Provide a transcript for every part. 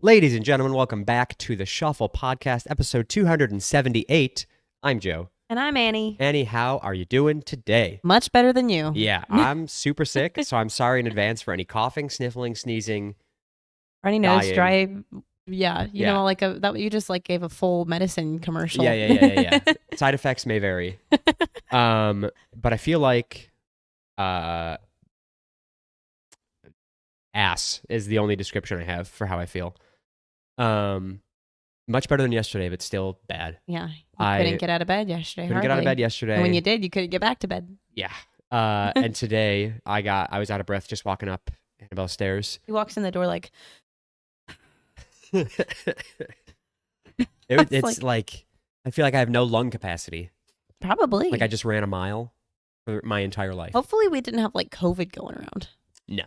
Ladies and gentlemen, welcome back to the Shuffle Podcast, episode 278. I'm Joe. And I'm Annie. Annie, how are you doing today? Much better than you. Yeah, I'm super sick, so I'm sorry in advance for any coughing, sniffling, sneezing, Runny nose, dying. dry. Yeah, you Yeah. know, like that. You just like gave a full medicine commercial. Yeah. Side effects may vary. But I feel like ass is the only description I have for how I feel. Much better than yesterday, but still bad. Yeah, you couldn't get out of bed yesterday. Couldn't get out of bed yesterday. And when you did, you couldn't get back to bed. Yeah. And today I was out of breath just walking up Annabelle's stairs. He walks in the door like. It's like I feel like I have no lung capacity. Probably. Like I just ran a mile for my entire life. Hopefully, we didn't have like COVID going around. No.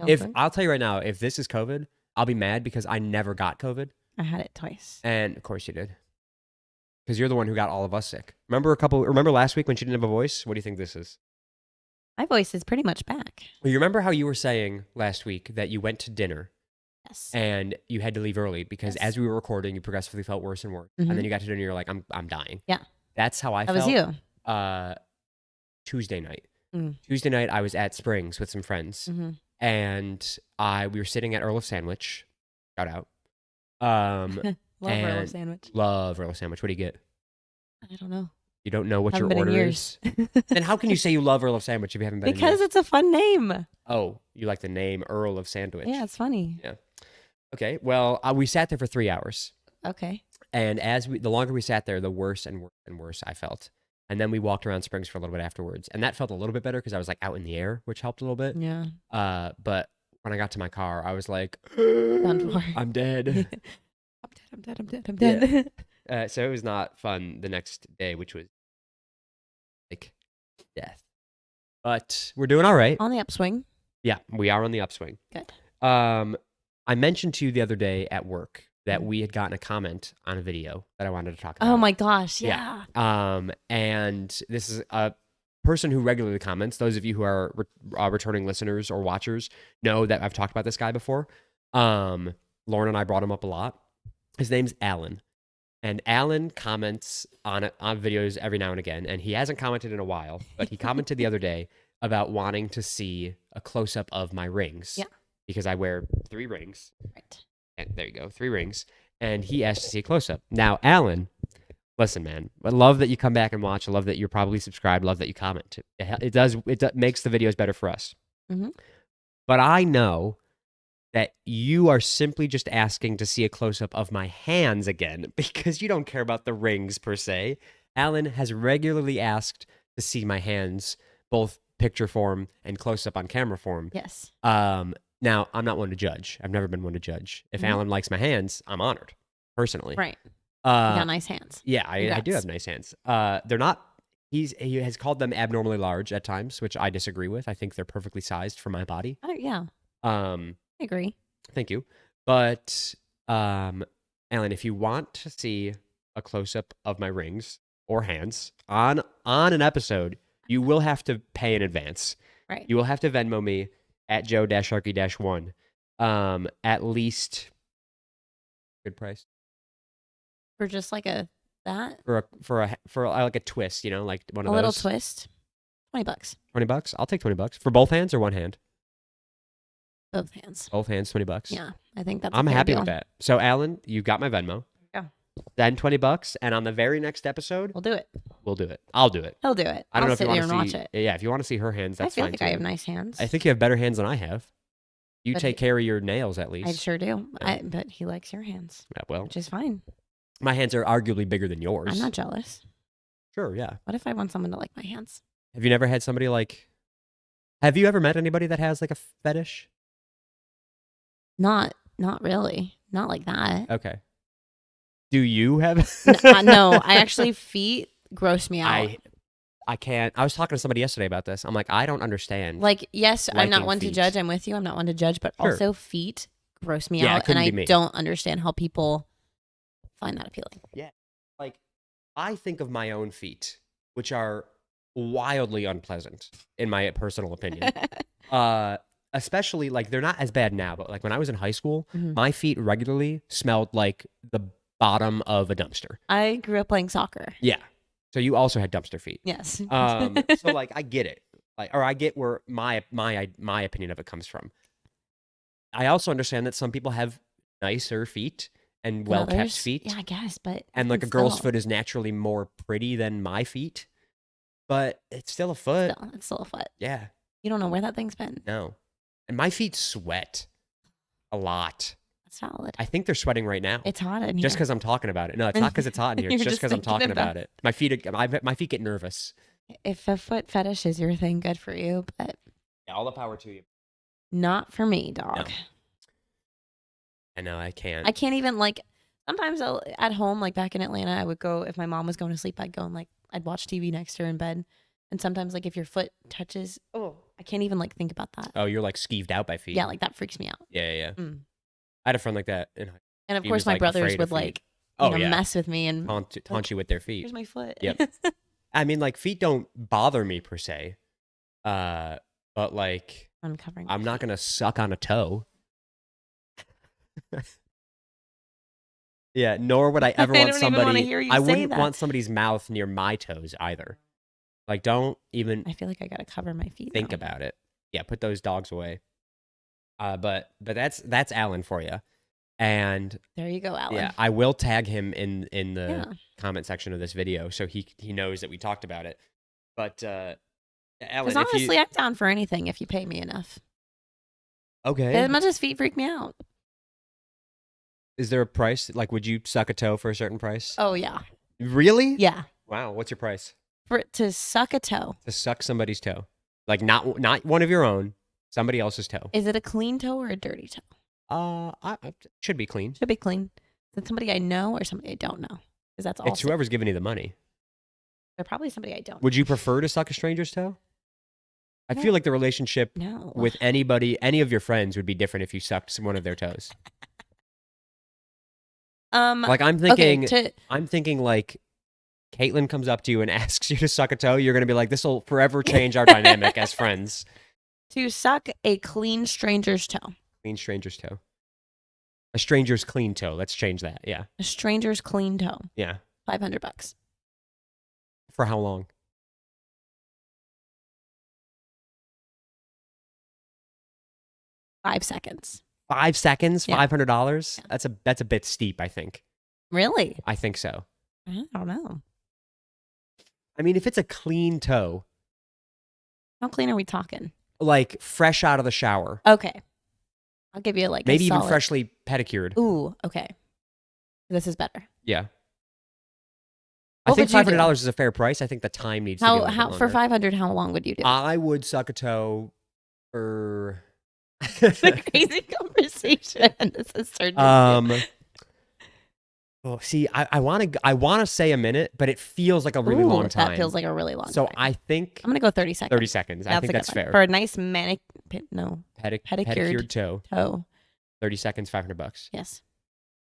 If I'll tell you right now, if this is COVID, I'll be mad because I never got COVID. I had it twice. And of course you did. Because you're the one who got all of us sick. Remember last week when she didn't have a voice? What do you think this is? My voice is pretty much back. Well, you remember how you were saying last week that you went to dinner? Yes. And you had to leave early because as we were recording, you progressively felt worse and worse. Mm-hmm. And then you got to dinner, you're like, I'm dying. Yeah. That's how I felt. That was you. Tuesday night. Mm. Tuesday night, I was at Springs with some friends. Mm-hmm. And we were sitting at Earl of Sandwich. Shout out. Love Earl of Sandwich. Love Earl of Sandwich. What do you get? I don't know. You don't know what Haven't your been order in is? Then how can you say you love Earl of Sandwich if you haven't been Because in years? it's a fun name. Oh, you like the name Earl of Sandwich. Yeah, it's funny. Yeah. Okay, well, we sat there for 3 hours. Okay. And the longer we sat there, the worse and worse and worse I felt. And then we walked around Springs for a little bit afterwards. And that felt a little bit better because I was like out in the air, which helped a little bit. Yeah. But when I got to my car, I was like, Done for. I'm dead. I'm dead. Yeah. So it was not fun the next day, which was like death. But we're doing all right. On the upswing. Yeah, we are on the upswing. Good. I mentioned to you the other day at work that we had gotten a comment on a video that I wanted to talk about. Oh my gosh, yeah. And this is a person who regularly comments. Those of you who are returning listeners or watchers know that I've talked about this guy before. Lauren and I brought him up a lot. His name's Alan. And Alan comments on videos every now and again, and he hasn't commented in a while, but he commented the other day about wanting to see a close-up of my rings. Yeah. Because I wear 3 rings. Right. And there you go, 3 rings. And he asked to see a close-up. Now, Alan, listen, man, I love that you come back and watch. I love that you're probably subscribed. Love that you comment. It makes the videos better for us. Mm-hmm. But I know that you are simply just asking to see a close-up of my hands again because you don't care about the rings per se. Alan has regularly asked to see my hands, both picture form and close-up on camera form. Yes. Now, I'm not one to judge. I've never been one to judge. If Alan likes my hands, I'm honored, personally. Right. You got nice hands. Yeah, I do have nice hands. They're not. He has called them abnormally large at times, which I disagree with. I think they're perfectly sized for my body. Yeah. I agree. Thank you. But, Alan, if you want to see a close-up of my rings or hands on an episode, you will have to pay in advance. Right. You will have to Venmo me at Joe-Sharky-1. At least good price. For just like that? For like a twist, you know, like one of those. A little twist. $20. $20? I'll take $20. For both hands or one hand? Both hands. Both hands, $20. Yeah, I think that's. I'm a fair happy deal. with that. So, Alan, you got my Venmo. Yeah. Then $20, and on the very next episode, We'll do it. I'll do it. He'll do it. I don't know I'll if you sit want here to and see. watch it. Yeah, if you want to see her hands, that's I feel fine like too. I have nice hands. I think you have better hands than I have. You But take care of your nails at least. I sure do. Yeah. But he likes your hands, Yeah, well, which is fine. my hands are arguably bigger than yours. I'm not jealous. Sure, yeah. What if I want someone to like my hands? Have you never had somebody like? Have you ever met anybody that has like a fetish? Not really. Not like that. Okay. Do you have? No, I actually feet gross me out. I can't. I was talking to somebody yesterday about this. I'm like, I don't understand. Like, yes, I'm not liking one to feet. judge. I'm with you. I'm not one to judge, but Sure. also feet gross me Yeah, it out, and couldn't I be me. don't understand how people find that appealing. Like, I think of my own feet, which are wildly unpleasant in my personal opinion. especially like they're not as bad now, but like when I was in high school, Mhm. my feet regularly smelled like the bottom of a dumpster. I grew up playing soccer. Yeah. So you also had dumpster feet. Yes. So like I get it. Like, or I get where my opinion of it comes from. I also understand that some people have nicer feet and And well kept others, yeah, feet. I guess, but And even like a girl's still, foot is naturally more pretty than my feet, but it's still a foot. it's still a foot. Yeah. You don't know where that thing's been. No. And my feet sweat a lot. That's valid. I think they're sweating right now. It's hot in Just here. because I'm talking about it. No, it's not because it's hot in here. It's You're just just because I'm thinking talking about about it. My feet get nervous. If a foot fetish is your thing, good for you, but Yeah, all the power to you. not for me, No. dog. I know I can't. I can't even like. Sometimes at home, like back in Atlanta, I would go if my mom was going to sleep. I'd go and like I'd watch TV next to her in bed. And sometimes like if your foot touches, I can't even like think about that. Oh, you're like skeeved out by feet. Yeah, like that freaks me out. Yeah, yeah. Mm. I had a friend like that. And of He course, was, my like, brothers afraid of would feet. like Oh, yeah. mess with me and Taunt you with their feet. here's my foot. Yep. I mean, like feet don't bother me per se, but like Uncovering. I'm not gonna suck on a toe. Yeah, nor would I ever I want don't even want to somebody. hear you I say wouldn't that. want somebody's mouth near my toes either. Like, don't even I feel like I gotta cover my feet. think now. about it. Yeah, put those dogs away. But that's Alan for you. And There you go, Alan. yeah, I will tag him in the Yeah. comment section of this video so he knows that we talked about it. But Alan, Because honestly, I'm down for anything if you pay me enough. okay, As much as feet freak me out. is there a price? Like, would you suck a toe for a certain price? Oh yeah, Really? yeah. Wow. What's your price For to suck a toe, to suck somebody's toe? Like, not one of your own, somebody else's toe. is it a clean toe or a dirty toe? I should be clean. Should be clean. Is it somebody I know or somebody I don't know? Because that's It's also whoever's giving you the money. they're probably somebody I don't. Would you prefer to suck a stranger's toe? I feel like the relationship No. with anybody, any of your friends, would be different if you sucked one of their toes. Like I'm thinking, like Caitlin comes up to you and asks you to suck a toe. You're gonna be like, this will forever change our dynamic as friends. to suck a clean stranger's toe. Clean stranger's toe. A stranger's clean toe. Let's change that. Yeah. A stranger's clean toe. Yeah. $500. For how long? $5 seconds. 5 seconds. Yeah. $500. Yeah. That's a bit steep. I think. Really? I think so. I don't know. I mean, if it's a clean toe, How clean are we talking? like fresh out of the shower, Okay. I'll give you like maybe a even solid... freshly pedicured. Ooh, okay. This is better. Yeah. I What think would you do? $500 is a fair price. I think the time needs to be a little How bit for longer. 500? How long would you do? I would suck a toe for. It's a crazy conversation. This is turned into. Well, see, I want to say a minute, but it feels like a really Ooh, long time. That feels like a really long time. So I think I'm gonna go 30 seconds. 30 seconds. I think a that's good one. fair. For a nice Pedicured pedicured toe. 30 seconds, $500. Yes.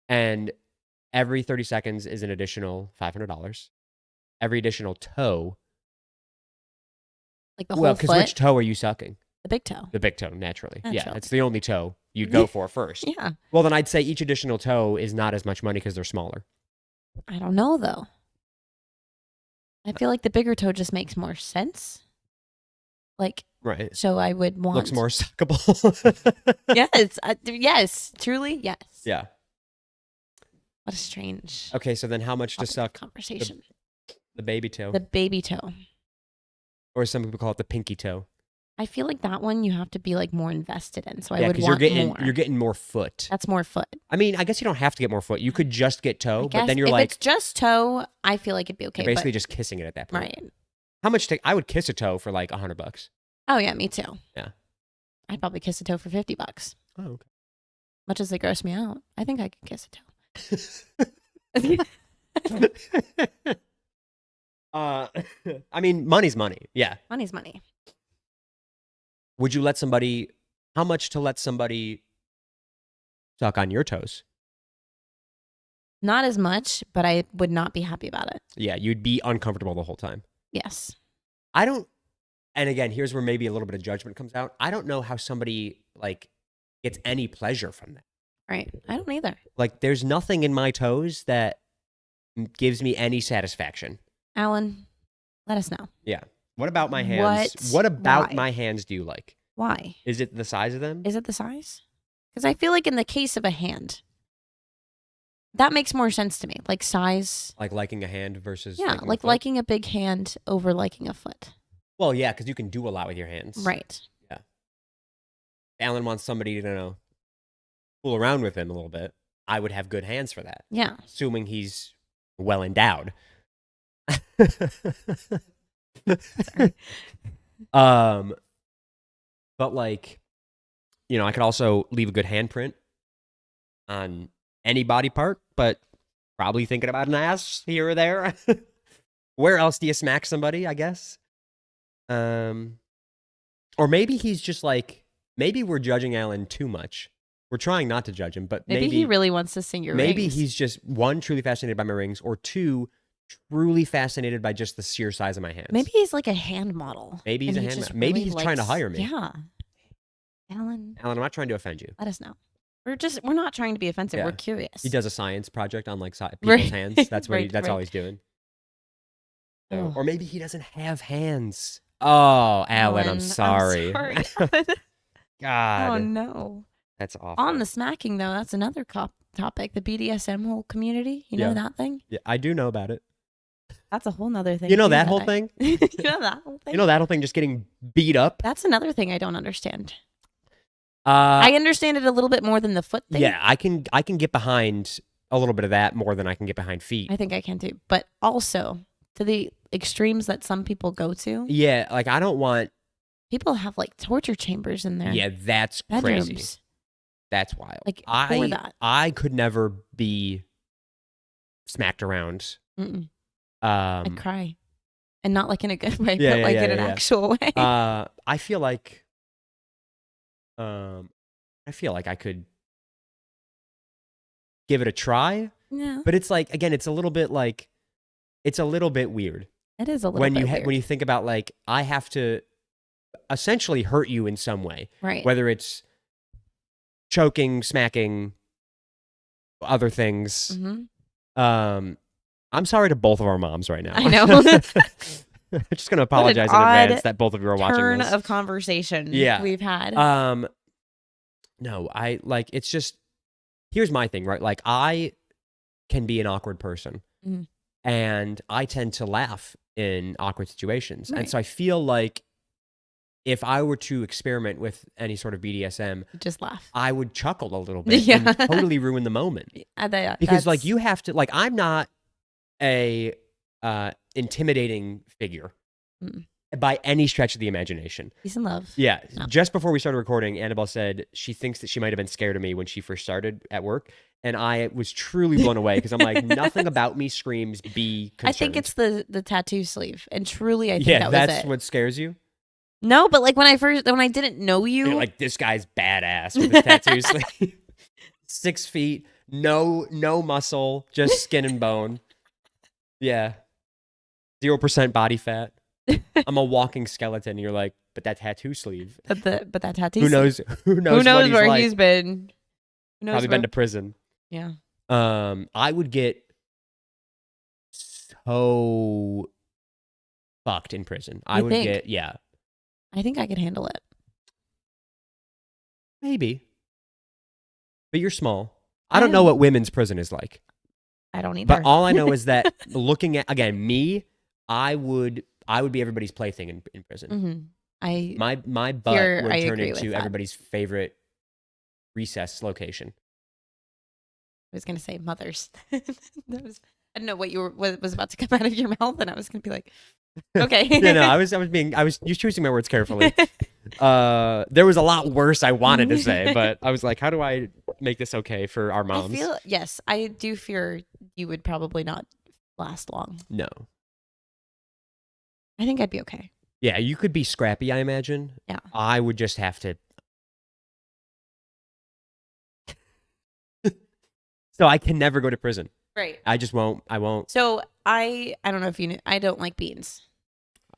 And every 30 seconds is an additional $500. Every additional toe. Like the Well, whole because foot. which toe are you sucking? The big toe. The big toe, naturally. Yeah, Naturally. it's the only toe you'd go for first. Yeah. Well, then I'd say each additional toe is not as much money because they're smaller. I don't know though. I feel like the bigger toe just makes more sense. Like, Right. so I would want. Looks more suckable. Yes. Yes. Truly. Yes. Yeah. What a strange. Okay, so then how much to topic of suck conversation. the baby toe? The baby toe. Or some people call it the pinky toe. I feel like that one you have to be like more invested in. So I Yeah, would because want more. you're getting more foot. That's more foot. I mean, I guess you don't have to get more foot. You could just get toe, I guess but then you're if like it's just toe, I feel like it'd be okay. you're basically but, just kissing it at that point. right. How much? I would kiss a toe for like $100. Oh yeah, me too. Yeah. I'd probably kiss a toe for $50. Oh, okay. Much as they gross me out, I think I could kiss a toe. I mean, money's money. Yeah. Money's money. Would you let somebody? How much to let somebody suck on your toes? Not as much, but I would not be happy about it. Yeah, you'd be uncomfortable the whole time. Yes. I don't. and again, here's where maybe a little bit of judgment comes out. I don't know how somebody like gets any pleasure from that. Right. I don't either. Like, there's nothing in my toes that gives me any satisfaction. Alan, let us know. Yeah. What about my hands? What about my hands do you like? Why? Is it the size of them? Is it the size? Because I feel like in the case of a hand, that makes more sense to me. Like size. Like liking a hand versus Yeah, liking a like foot? liking a big hand over liking a foot. Well, yeah, because you can do a lot with your hands. Right. Yeah. Alan wants somebody to, fool around with him a little bit. I would have good hands for that. Yeah. Assuming he's well endowed. Sorry. But like, I could also leave a good handprint on any body part, but probably thinking about an ass here or there. Where else do you smack somebody, I guess? Or maybe he's just like, maybe we're judging Alan too much. We're trying not to judge him, but Maybe he really wants to sing your maybe rings. he's just, one, truly fascinated by my rings, or two, truly fascinated by just the sheer size of my hands. Maybe he's like a hand model. Maybe he's a hand model. Maybe he's trying to hire me. Yeah. Alan, I'm not trying to offend you. let us know. We're not trying to be offensive. Yeah. We're curious. He does a science project on like people's Right. hands. That's what Right, that's all right. he's doing. So, Oh. or maybe he doesn't have hands. Oh, Alan, I'm I'm sorry. sorry. Oh God, no. that's awful. On the smacking though, that's another topic. The BDSM whole community. You know that thing? Yeah, I do know about it. That's a whole nother thing. You know too, that whole thing? you know that whole thing? You know that whole thing just getting beat up? That's another thing I don't understand. I understand it a little bit more than the foot thing. Yeah, I can get behind a little bit of that more than I can get behind feet. I think I can too. But also to the extremes that some people go to. Yeah, like I don't want. People have like torture chambers in their Yeah, that's bedrooms. crazy. That's wild. Like for that. I could never be smacked around. Mm-mm. I'd cry, and not like in a good way, Yeah, but yeah, like yeah, in an yeah. actual way. I feel like, I could give it a try, Yeah, but it's like, again, it's a little bit like, it's a little bit weird it is a little bit weird. when you think about like, I have to essentially hurt you in some way, Right. whether it's choking, smacking, other things. Mm-hmm. I'm sorry to both of our moms right now. I know. I'm just gonna apologize in advance that both of you are watching Turn this. of conversation we've had. No, I like, it's just, here's my thing, right? Like, I can be an awkward person, and I tend to laugh in awkward situations. Right. And so I feel like if I were to experiment with any sort of BDSM, Just laugh. I would chuckle a little bit and totally ruin the moment. Because like, you have to, like, I'm not a intimidating figure by any stretch of the imagination. Peace and love. Yeah. No. Just before we started recording, Annabelle said she thinks that she might have been scared of me when she first started at work. And I was truly blown away because I'm like, nothing about me screams be concerned. I think it's the tattoo sleeve. And truly, I think that was that's it. what scares you? No, but like when I didn't know you. You're like, this guy's badass with his tattoo sleeve. 6 feet, no muscle, just skin and bone. Yeah. 0% body fat. I'm a walking skeleton. You're like, but that tattoo sleeve. But that tattoo. Who knows? Who knows where like. he's been? Who knows Probably been to prison. Yeah. I would get so fucked in prison. I would get, yeah. I think I could handle it. Maybe. But you're small. I don't know what women's prison is like. I don't either. But all I know is that looking at, again, me, I would be everybody's plaything in prison. Mm-hmm. My butt would turn into everybody's favorite recess location. I was gonna say mothers. I didn't know what was about to come out of your mouth, and I was gonna be like, okay. Yeah, no, I was choosing my words carefully. There was a lot worse I wanted to say, but I was like, how do I make this okay for our moms? I do fear you would probably not last long. No. I think I'd be okay. Yeah, you could be scrappy, I imagine. Yeah. I would just have to. So I can never go to prison. Right. I just won't. I won't. So I don't know if you knew, I don't like beans.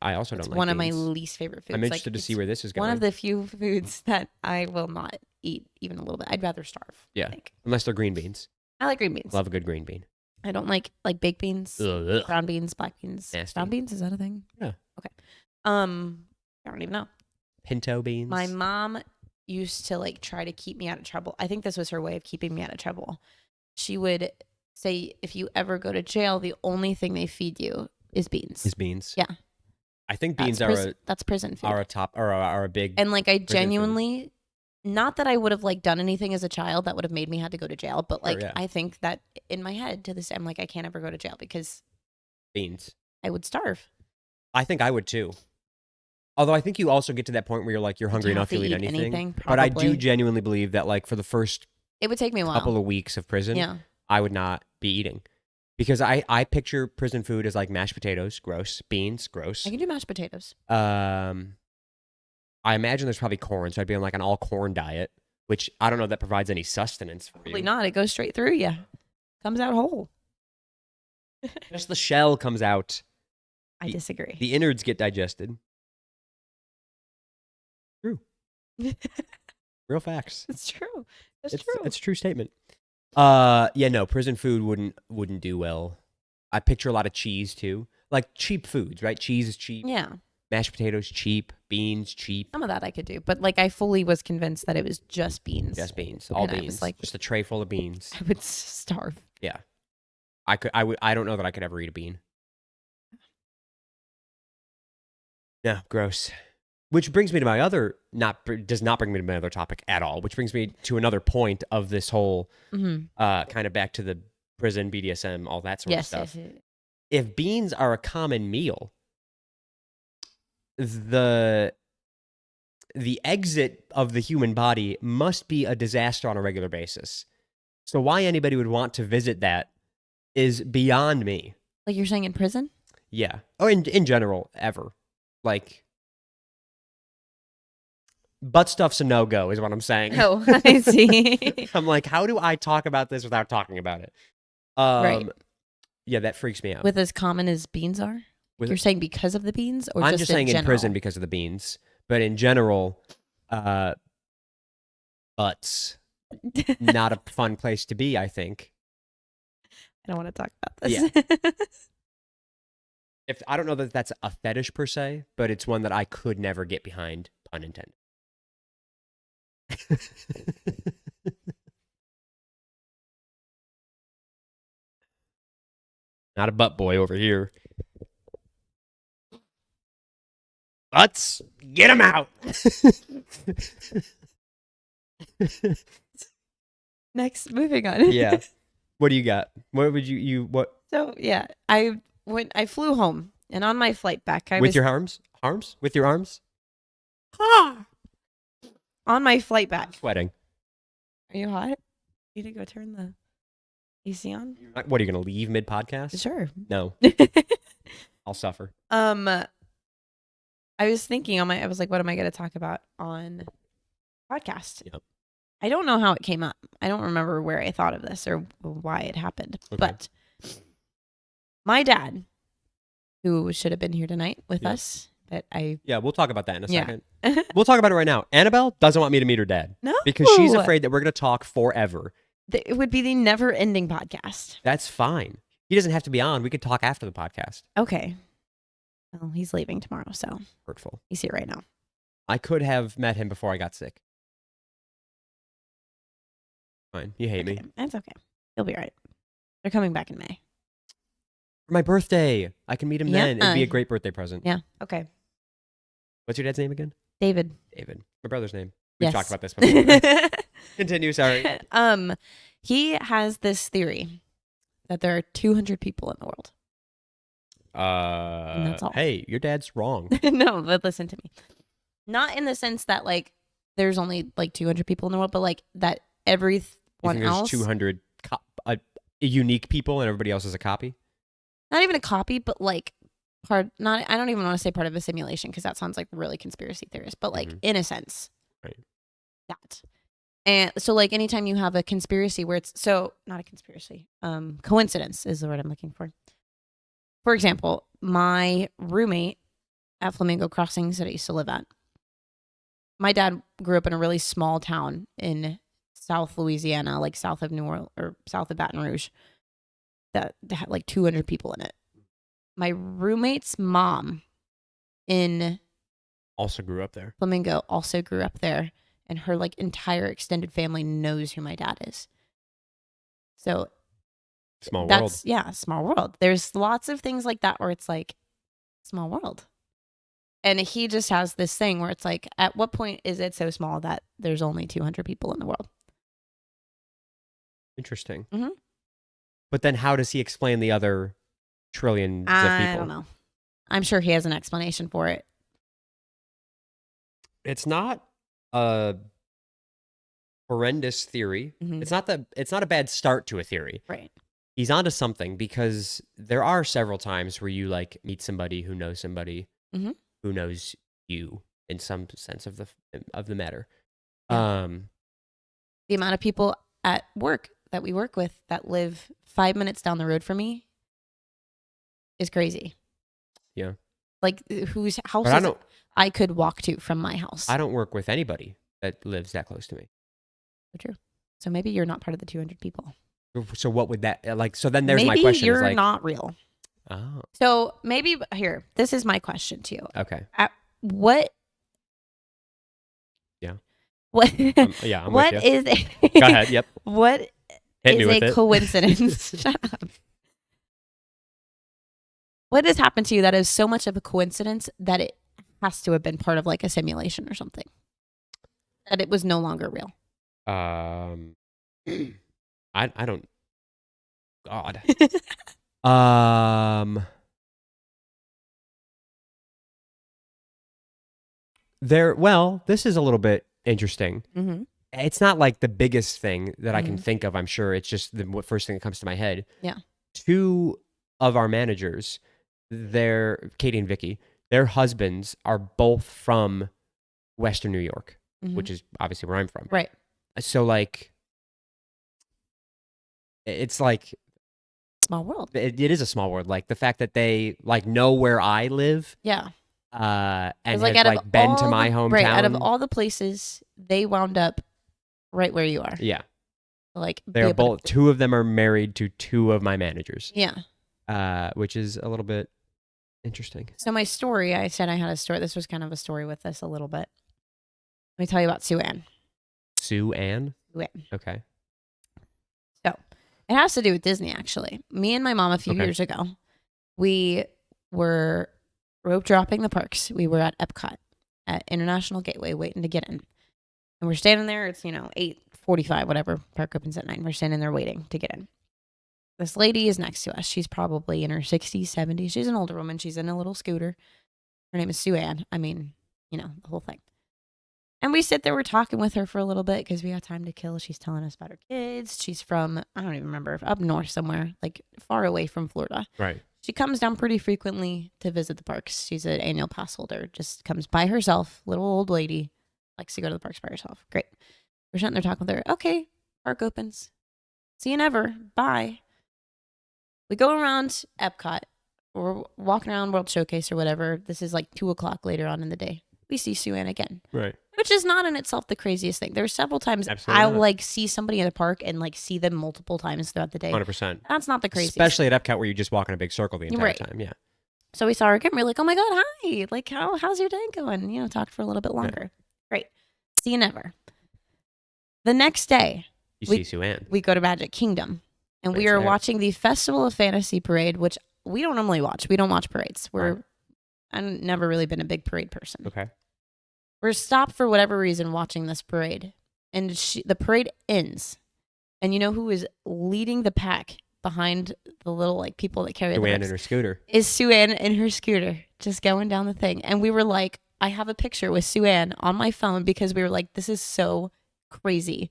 I also It's don't like one of my beans. least favorite foods. I'm Like, interested to see it's where this is going. one of the few foods that I will not eat even a little bit. I'd rather starve. Yeah. I think. Unless they're green beans. I like green beans. Love a good green bean. I don't like baked beans, Ugh. brown beans, black beans. Nasty. Brown beans, is that a thing? Yeah. Okay. I don't even know. Pinto beans. My mom used to like try to keep me out of trouble. I think this was her way of keeping me out of trouble. She would say, if you ever go to jail, the only thing they feed you is beans. Is beans. Yeah. I think That's beans that's prison food. are a top or are a big. And like I prison food. genuinely, not that I would have like done anything as a child that would have made me have to go to jail, but like yeah. I think that in my head to this day, I'm like, I can't ever go to jail because beans. I would starve. I think I would too. Although I think you also get to that point where you're like you're hungry enough to eat anything. But I do genuinely believe that like for the first it would take me a while. couple of weeks of prison, Yeah. I would not be eating. Because I picture prison food as like mashed potatoes, gross. Beans, gross. I can do mashed potatoes. I imagine there's probably corn, so I'd be on like an all corn diet, which I don't know if that provides any sustenance for Probably you. not. It goes straight through you. Comes out whole. Just the shell comes out. I disagree. The innards get digested. True. Real facts. It's true. It's true. It's a true statement. Yeah, no, prison food wouldn't do well. I picture a lot of cheese too. Like cheap foods, right? Cheese is cheap. Yeah. Mashed potatoes cheap, beans cheap. Some of that I could do, but like I fully was convinced that it was just beans. Just beans, all And I beans. was like, just a tray full of beans. I would starve. Yeah. I don't know that I could ever eat a bean. No, gross. Which brings me to my other does not bring me to my other topic at all. Which brings me to another point of this whole kind of back to the prison BDSM, all that sort of stuff. Yes. If beans are a common meal, the exit of the human body must be a disaster on a regular basis. So why anybody would want to visit that is beyond me. Like you're saying in prison? Yeah. Or in general, ever. Like, butt stuff's a no-go is what I'm saying. Oh, I see. I'm like, how do I talk about this without talking about it? Right. Yeah, that freaks me out. With as common as beans are? You're saying because of the beans? Or I'm just saying in in prison because of the beans. But in general, butts, not a fun place to be, I think. I don't want to talk about this. Yeah. I don't know that that's a fetish per se, but it's one that I could never get behind, pun intended. Not a butt boy over here. Butts, get them out. Next, moving on. Yeah. What do you got? What would what? So yeah, I flew home, and on my flight back, Your arms? With your arms? On my flight back. Sweating. Are you hot? You need to go turn the AC on? What, are you going to leave mid-podcast? Sure. No. I'll suffer. I was thinking I was like, what am I going to talk about on podcast? Yep. I don't know how it came up. I don't remember where I thought of this or why it happened. Okay. But my dad, who should have been here tonight with us, but Yeah, we'll talk about that in a second. We'll talk about it right now. Annabelle doesn't want me to meet her dad. No. Because she's afraid that we're going to talk forever. It would be the never-ending podcast. That's fine. He doesn't have to be on. We could talk after the podcast. Okay. Well, he's leaving tomorrow, so. Hurtful. He's here right now. I could have met him before I got sick. Fine. You hate me. That's okay. He'll be all right. They're coming back in May. For my birthday. I can meet him then. It'd be a great birthday present. Yeah. Okay. What's your dad's name again? David. David. My brother's name. We've talked about this before. Continue, sorry. He has this theory that there are 200 people in the world. And that's all. Hey, your dad's wrong. No, but listen to me. Not in the sense that like there's only like 200 people in the world, but like that everyone else. 200 unique people and everybody else is a copy? Not even a copy, but like I don't even want to say part of a simulation because that sounds like really conspiracy theorist, but like in a sense. Right. That. And so like anytime you have a conspiracy where it's not a conspiracy, coincidence is the word I'm looking for. For example, my roommate at Flamingo Crossings that I used to live at. My dad grew up in a really small town in South Louisiana, like south of New Orleans or south of Baton Rouge, that had like 200 people in it. My roommate's mom in Also grew up there. Flamingo also grew up there, and her like entire extended family knows who my dad is. So Small world. that's small world. There's lots of things like that where it's like small world. And he just has this thing where it's like, at what point is it so small that there's only 200 people in the world? Interesting. Mm-hmm. But then how does he explain the other trillions of people? I don't know. I'm sure he has an explanation for it. It's not a horrendous theory. Mm-hmm. It's not a bad start to a theory. Right. He's onto something, because there are several times where you like meet somebody who knows somebody Mm-hmm. who knows you in some sense of the matter. Yeah. The amount of people at work that we work with that live 5 minutes down the road from me is crazy. Yeah. Like whose house But I could walk to from my house. I don't work with anybody that lives that close to me. So true. So maybe you're not part of the 200 people. So what would that like? So then there's maybe my question. You're is like, not real. oh, So maybe here, this is my question to you. okay. What? Yeah. What? Yeah, I'm what with you. is? Go ahead. Yep. What Hit me is with a it. coincidence? Shut up. What has happened to you that is so much of a coincidence that it has to have been part of like a simulation or something? That it was no longer real. I don't. God. Um. Well, this is a little bit interesting. Mm-hmm. It's not like the biggest thing that I can Mhm. think of. I'm sure it's just the first thing that comes to my head. Yeah. Two of our managers, Katie and Vicky, their husbands are both from Western New York, Mhm. which is obviously where I'm from. Right. So like, it's like Small world. it is a small world. Like the fact that they like know where I live, Yeah. and It's have out of like been to my hometown. right, out of all the places, they wound up right where you are. Yeah. Like They're both, two of them are married to two of my managers. Yeah. Which is a little bit interesting. So my story, I said I had a story. This was kind of a story with this a little bit. Let me tell you about Sue Ann. Sue Ann? Sue Ann. Okay. So it has to do with Disney, actually. Me and my mom a few years ago, we were rope dropping the parks. We were at Epcot at International Gateway waiting to get in. And we're standing there. It's, 8:45, whatever. Park opens at 9. We're standing there waiting to get in. This lady is next to us. She's probably in her 60s, 70s. She's an older woman. She's in a little scooter. Her name is Sue Ann. I mean, the whole thing. And we sit there, we're talking with her for a little bit because we got time to kill. She's telling us about her kids. She's from, I don't even remember, up north somewhere, like far away from Florida. Right. She comes down pretty frequently to visit the parks. She's an annual pass holder, just comes by herself, little old lady, likes to go to the parks by herself. Great. We're sitting there talking with her. Okay, park opens. See you never. Bye. We go around Epcot. We're walking around World Showcase or whatever. This is like 2:00 later on in the day. We see Sue Ann again. Right. Which is not in itself the craziest thing. There's several times Absolutely I'll not. like see somebody in a park and like see them multiple times throughout the day. 100%. That's not the craziest. Especially at Epcot where you just walk in a big circle the entire time. Yeah. So we saw her again. We're like, oh my God, hi. Like, how's your day going? Talked for a little bit longer. Great. See you never. The next day, You see Sue Ann. we go to Magic Kingdom and we are watching the Festival of Fantasy parade, which we don't normally watch. We don't watch parades. I've never really been a big parade person. Okay. We're stopped for whatever reason watching this parade. And the parade ends. And you know who is leading the pack behind the little like people that carry Sue the Ann ropes? in her scooter. Is Sue Ann in her scooter just going down the thing. And we were like, I have a picture with Sue Ann on my phone because we were like, this is so crazy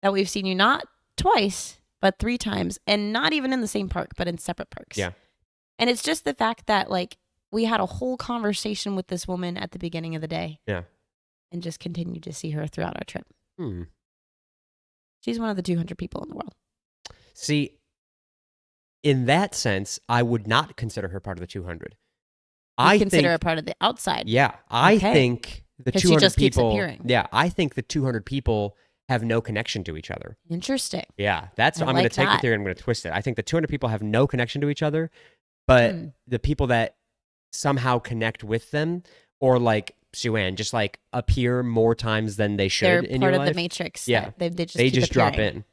that we've seen you not twice, but 3 times. And not even in the same park, but in separate parks. Yeah. And it's just the fact that like we had a whole conversation with this woman at the beginning of the day. Yeah. And just continued to see her throughout our trip. Hmm. She's one of the 200 people in the world. See, in that sense, I would not consider her part of the 200 You I consider her think, part of the outside. yeah, I Okay. think the Because she 200 just keeps people, appearing. yeah, I think the 200 people have no connection to each other. Interesting. Yeah, that's, I I'm going to like take the that. theory and I'm going to twist it. I think the 200 people have no connection to each other, but Hmm. the people that somehow connect with them, or like Sue-Ann, just like appear more times than they They're should in part your of the life. matrix Yeah, that they just they keep just drop appearing. in.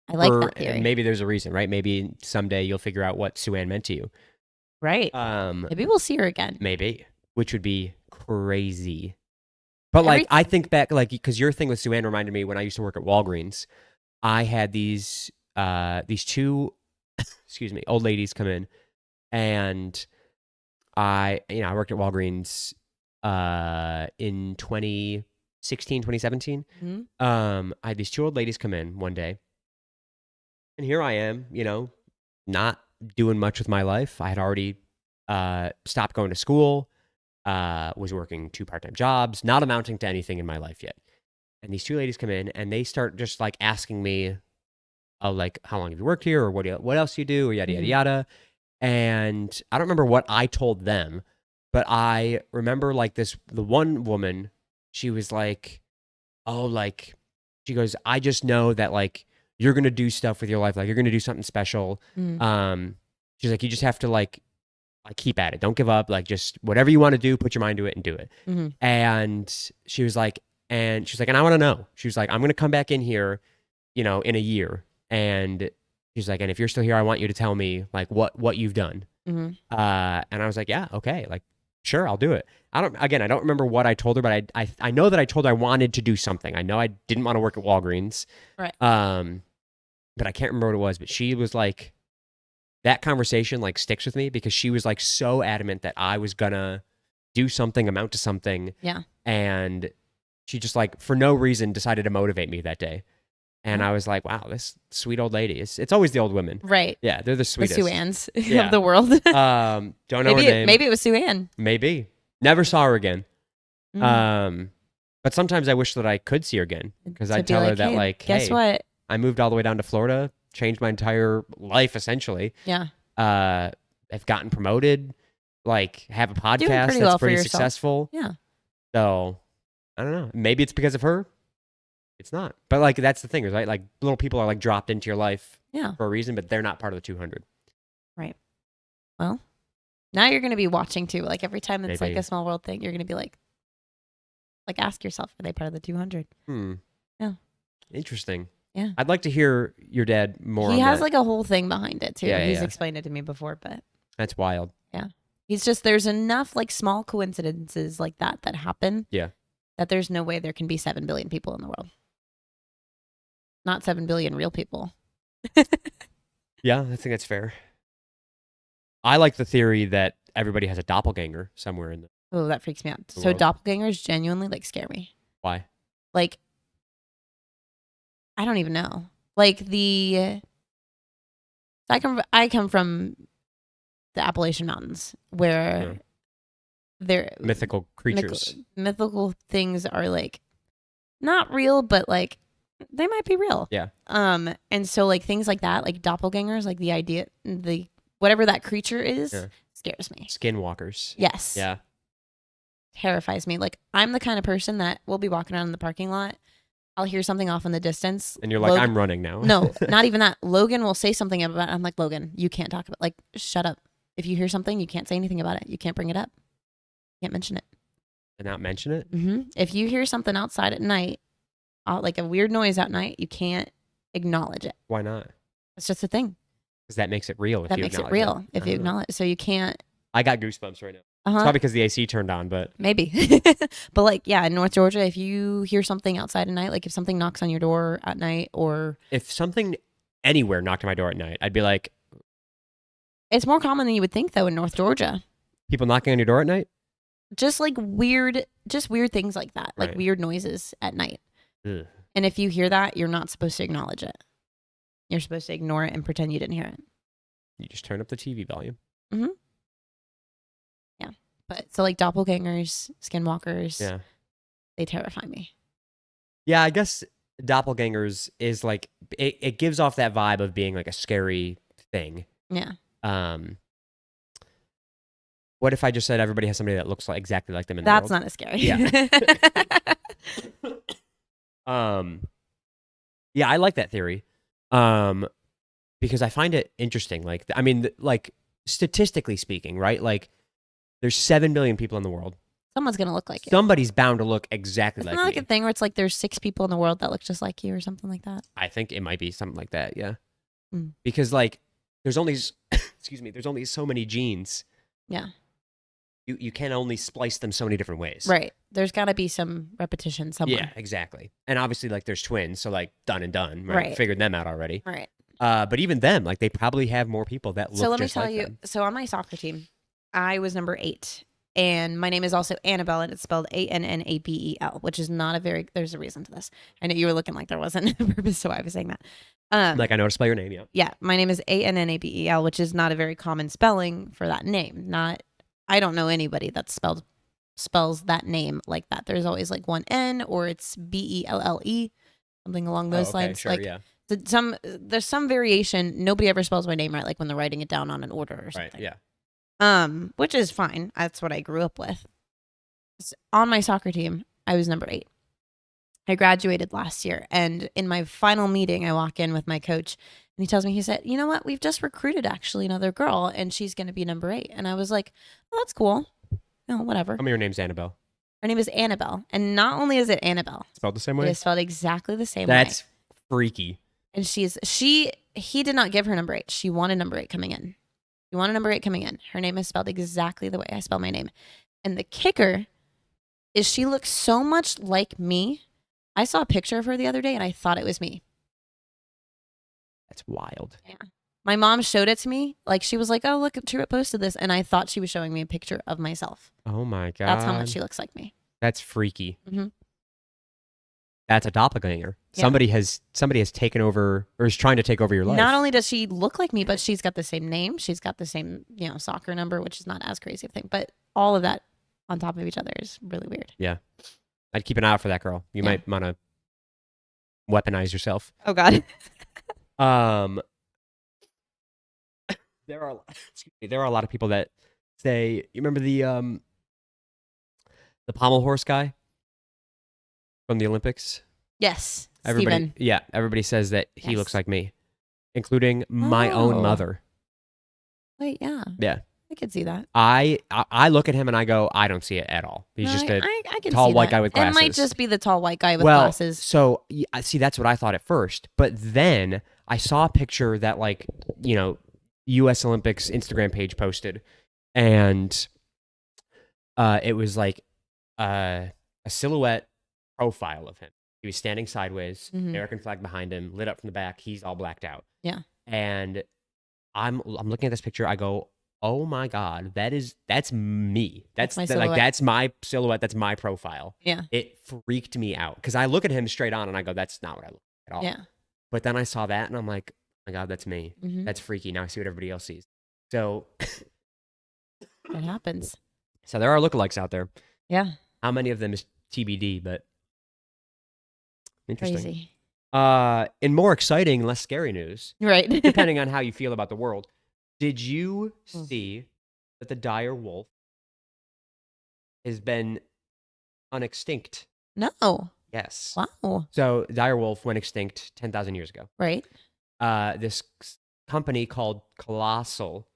I like that And theory. maybe there's a reason, right? Maybe someday you'll figure out what Sue-Ann meant to you. Right. Um, Maybe we'll see her again. maybe, which would be crazy. But like, Every I think back, like, because your thing with Sue-Ann reminded me when I used to work at Walgreens. I had these two, excuse me, old ladies come in, and I worked at Walgreens in 2016, 2017. Mhm. I had these two old ladies come in one day, and here I am, not doing much with my life. I had already stopped going to school, was working two part-time jobs, not amounting to anything in my life yet. And these two ladies come in and they start just like asking me, like, how long have you worked here, or what else do you do, or yada yada Mhm. yada. And I don't remember what I told them, but I remember like the one woman, she was like, oh, like, she goes, I just know that like you're gonna do stuff with your life, like you're gonna do something special. Mhm. Um, she's like, you just have to like keep at it, don't give up, like just whatever you want to do, put your mind to it and do it. Mhm. And she was like, and I want to know. She was like, I'm gonna come back in here, in a year, and she's like, and if you're still here, I want you to tell me like what you've done. Mhm. And I was like, yeah, okay, like, sure, I'll do it. I don't remember what I told her, but I know that I told her I wanted to do something. I know I didn't want to work at Walgreens. Right. Um, but I can't remember what it was. But she was like, that conversation like sticks with me because she was like so adamant that I was gonna do something, amount to something, Yeah. and she just like for no reason decided to motivate me that day. And Yeah. I was like, wow, this sweet old lady. It's always the old women. Right. Yeah, they're the The Sue sweetest. Anns of Yeah. the world. Don't know her name. Maybe it was Sue Ann. Maybe. Never saw her again. Mm. Um, but sometimes I wish that I could see her again because To I'd be tell her like, that hey, like, guess hey, what? I moved all the way down to Florida, changed my entire life essentially. Yeah. I've gotten promoted, like have a Doing podcast pretty that's well for pretty yourself. successful. Yeah. So I don't know. Maybe it's because of her. It's not. But like that's the thing, right? Like little people are like dropped into your life Yeah. for a reason, but they're not part of the 200. Right. Well, now you're going to be watching too. Like every time it's like Maybe. a small world thing, you're going to be like, ask yourself, are they part of the 200? Hmm. Yeah. Interesting. Yeah. I'd like to hear your dad more He on has that. like a whole thing behind it too. Yeah, He's yeah. explained it to me before, but That's wild. yeah. He's just, there's enough like small coincidences like that happen Yeah. that there's no way there can be 7 billion people in the world. Not 7 billion real people. Yeah, I think that's fair. I like the theory that everybody has a doppelganger somewhere in the Oh, that freaks me out. the So world. doppelgangers genuinely like scare me. Why? Like, I don't even know. Like I come from the Appalachian Mountains where Yeah. there Mythical creatures. mythical things are like not real, but like they might be real. Yeah. And so like things like that, like doppelgangers, like the idea, the whatever that creature is, Yeah. scares me. Skinwalkers. Yes, Yeah. terrifies me. Like I'm the kind of person that will be walking around in the parking lot. I'll hear something off in the distance. And you're like, I'm running now. No, not even that. Logan will say something about it. I'm like, Logan, you can't talk about like shut up. If you hear something, you can't say anything about it. You can't bring it up. You can't mention it. And not mention it? If you hear something outside at night, like a weird noise at night, you can't acknowledge it. Why not? It's just a thing. Because that makes it real. That makes it real if you acknowledge. So you can't. I got goosebumps right now. Uh It's huh. probably because the AC turned on, but Maybe. But like, yeah, in North Georgia, if you hear something outside at night, like if something knocks on your door at night, or if something anywhere knocked on my door at night, I'd be like, it's more common than you would think, though, in North Georgia. people knocking on your door at night? Just like weird things like that, like Right. weird noises at night. Ugh. And if you hear that, you're not supposed to acknowledge it. You're supposed to ignore it and pretend you didn't hear it. You just turn up the TV volume. Yeah. But so like doppelgangers, skinwalkers, Yeah. they terrify me. Yeah, I guess doppelgangers is like, it gives off that vibe of being like a scary thing. Yeah. Um, What if I just said everybody has somebody that looks like exactly like them in the That's world? not as scary. Yeah. um. Yeah, I like that theory. Um, because I find it interesting. Like, I mean, like statistically speaking, right? Like, there's 7 billion people in the world. Someone's gonna look like you. Somebody's bound to look exactly It's like not like a me. thing where it's like there's 6 people in the world that look just like you or something like that. I think it might be something like that. Yeah. Mm. Because like, there's only excuse me, there's only so many genes. Yeah. You can only splice them so many different ways. Right. There's got to be some repetition Yeah, somewhere. exactly. And obviously, like, there's twins, so like done and done, right? Right. Figured them out already. Right. But even them, like, they probably have more people that So look let me just tell like you. them. So on my soccer team, I was number 8, and my name is also Annabelle, and it's spelled Annabel, which is not a very. There's a reason to this. I know you were looking like there wasn't a purpose to why I was saying that. Like, I know how to spell your name. Yeah. Yeah, my name is Annabel, which is not a very common spelling for that name. Not, I don't know anybody that spells that name like that. There's always like one N, or it's Belle, something along Oh, those okay, lines. sure, Like yeah, there's some variation. Nobody ever spells my name right, like when they're writing it down on an order or right, something. yeah. Which is fine. That's what I grew up with. On my soccer team, I was number 8. I graduated last year, and in my final meeting, I walk in with my coach, and he tells me, he said, "You know what? We've just recruited actually another girl, and she's going to be number 8." And I was like, "Oh, that's cool. No, whatever." Tell me your name's Annabelle. Her name is Annabelle, and not only is it Annabelle, Spelled the same it way? is spelled exactly the same way. That's freaky. And he did not give her number 8. She wanted number 8 coming in. She wanted number 8 coming in. Her name is spelled exactly the way I spell my name. And the kicker is she looks so much like me. I saw a picture of her the other day and I thought it was me. That's wild. Yeah. My mom showed it to me. Like, she was like, "Oh, look, Truett posted this." And I thought she was showing me a picture of myself. Oh my God. That's how much she looks like me. That's freaky. Mm-hmm. That's a doppelganger. Yeah. Somebody has taken over or is trying to take over your life. Not only does she look like me, but she's got the same name. She's got the same, soccer number, which is not as crazy a thing. But all of that on top of each other is really weird. Yeah. I'd keep an eye out for that girl. You Yeah. might want to weaponize yourself. Oh, God. There are excuse me, there are a lot of people that say, you remember the pommel horse guy from the Olympics? Yes. Everybody, Steven. yeah, everybody says that he Yes. looks like me, including my own Oh. mother. Wait, yeah. Yeah. I could see that. I look at him and I go, I don't see it at all. He's No, just a I can tall see white that. guy with It might glasses. just be the tall white guy with well, glasses. so I see that's what I thought at first, but then I saw a picture that, like, U.S. Olympics Instagram page posted, and it was like a silhouette profile of him. He was standing sideways, Mhm. American flag behind him, lit up from the back. He's all blacked out. Yeah. And I'm looking at this picture. I go, oh my God, that's me. That's my Like, silhouette. that's my silhouette. That's my profile. Yeah. It freaked me out because I look at him straight on and I go, that's not what I look like at all. Yeah. But then I saw that and I'm like, oh my God, that's me. Mhm. That's freaky. Now I see what everybody else sees. So It happens. there are lookalikes out there. Yeah. How many of them is TBD, but interesting. Crazy. In more exciting, less scary news, Right. depending on how you feel about the world, did you Hmm. see that the dire wolf has been unextinct? No. Yes. Wow. So dire wolf went extinct 10,000 years ago. Right. This company called Colossal,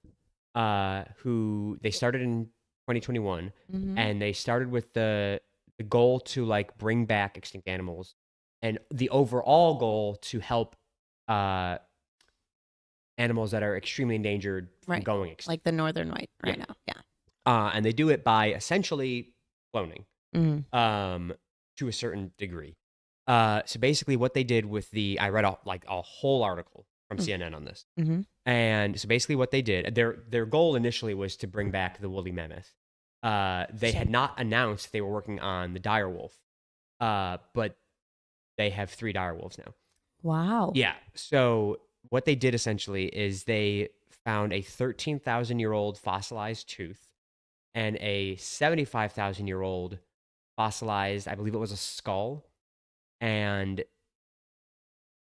who they started in 2021, Mhm. and they started with the goal to, like, bring back extinct animals, and the overall goal to help animals that are extremely endangered from Right. going extinct. Like the northern white right now. Yeah. And they do it by essentially cloning, Mhm. to a certain degree. So basically, what they did with I read a whole article from CNN on this. Mhm. And so basically, what they did, their goal initially was to bring back the woolly mammoth. They had not announced they were working on the dire wolf, but they have 3 dire wolves now. Wow. Yeah. So what they did essentially is they found a 13,000-year-old fossilized tooth and a 75,000-year-old fossilized, I believe it was a skull. And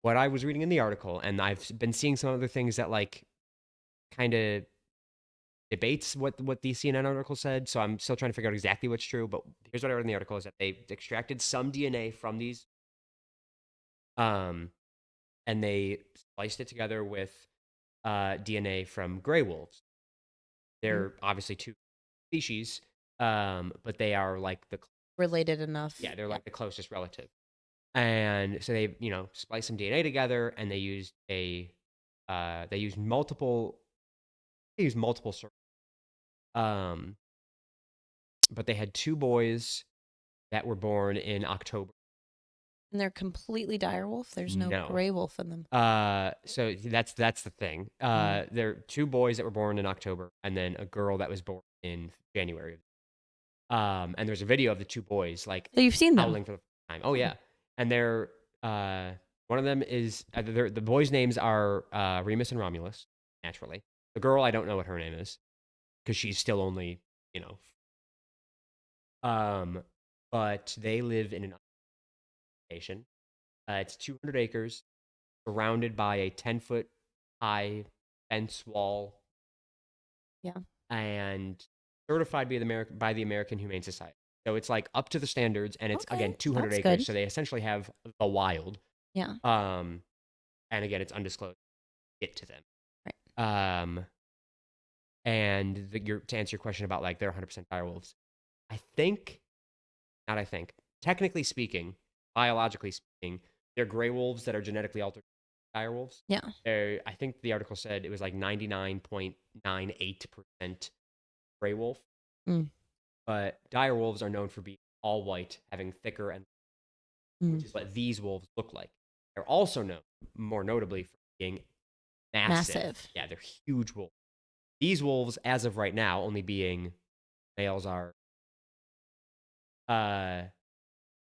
what I was reading in the article, and I've been seeing some other things that, like, kind of debates what the CNN article said, so I'm still trying to figure out exactly what's true. But here's what I read in the article: is that they extracted some DNA from these, um, and they spliced it together with DNA from gray wolves. Mm. They're obviously two species, but they are like Related enough. yeah, they're Yeah. like the closest relative. And so they spliced some DNA together, and they used multiple circles. Um, but they had two boys that were born in October. And they're completely dire wolf. There's no No. gray wolf in them. So that's the thing. Mm. There are two boys that were born in October, and then a girl that was born in January. And there's a video of the two boys like So you've seen them. howling for the first time. Oh Oh. yeah, and they're one of them is the boys' names are Remus and Romulus. Naturally, the girl I don't know what her name is because she's still only you know. Um, but they live in an station. It's 200 acres, surrounded by a 10-foot high fence wall, Yeah. and certified by the American Humane Society. So it's like up to the standards, and it's Okay. again 200 That's acres. good. So they essentially have the wild. Yeah. Um, and again, it's undisclosed. Get to them. Right. And to answer your question about like they're 100% direwolves, I think not. I think technically speaking, biologically speaking, they're gray wolves that are genetically altered direwolves. Yeah. I think the article said it was like 99.98% gray wolf, Mm. but dire wolves are known for being all white, having thicker and which Mm. is what these wolves look like. They're also known, more notably, for being massive. Massive. Yeah, they're huge wolves. These wolves, as of right now, only being males are uh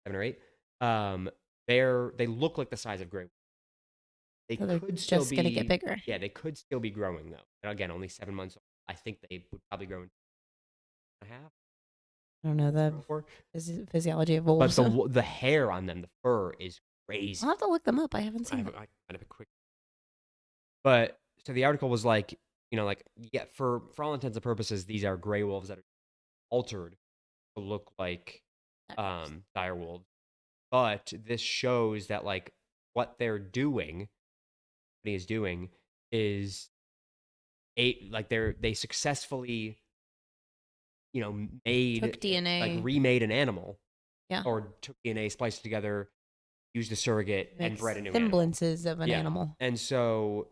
7 or 8. Um, they look like the size of gray. They So they're could still just gonna get be bigger. yeah, they could still be growing though. And again, only 7 months old. I think they would probably grow in 2.5, I don't know the 4. physiology of But wolves. the hair on them, the fur is I'll crazy. have to look them up. I haven't I seen have them. kind of a quick, but so the article was like, like yeah, for all intents and purposes, these are gray wolves that are altered to look like dire wolves. But this shows that like what they're doing, what he is doing, is like they successfully Took like DNA. remade an animal Yeah. or took DNA, spliced it together, used a surrogate, and Makes bred a new animal. semblances of an Yeah, animal. and so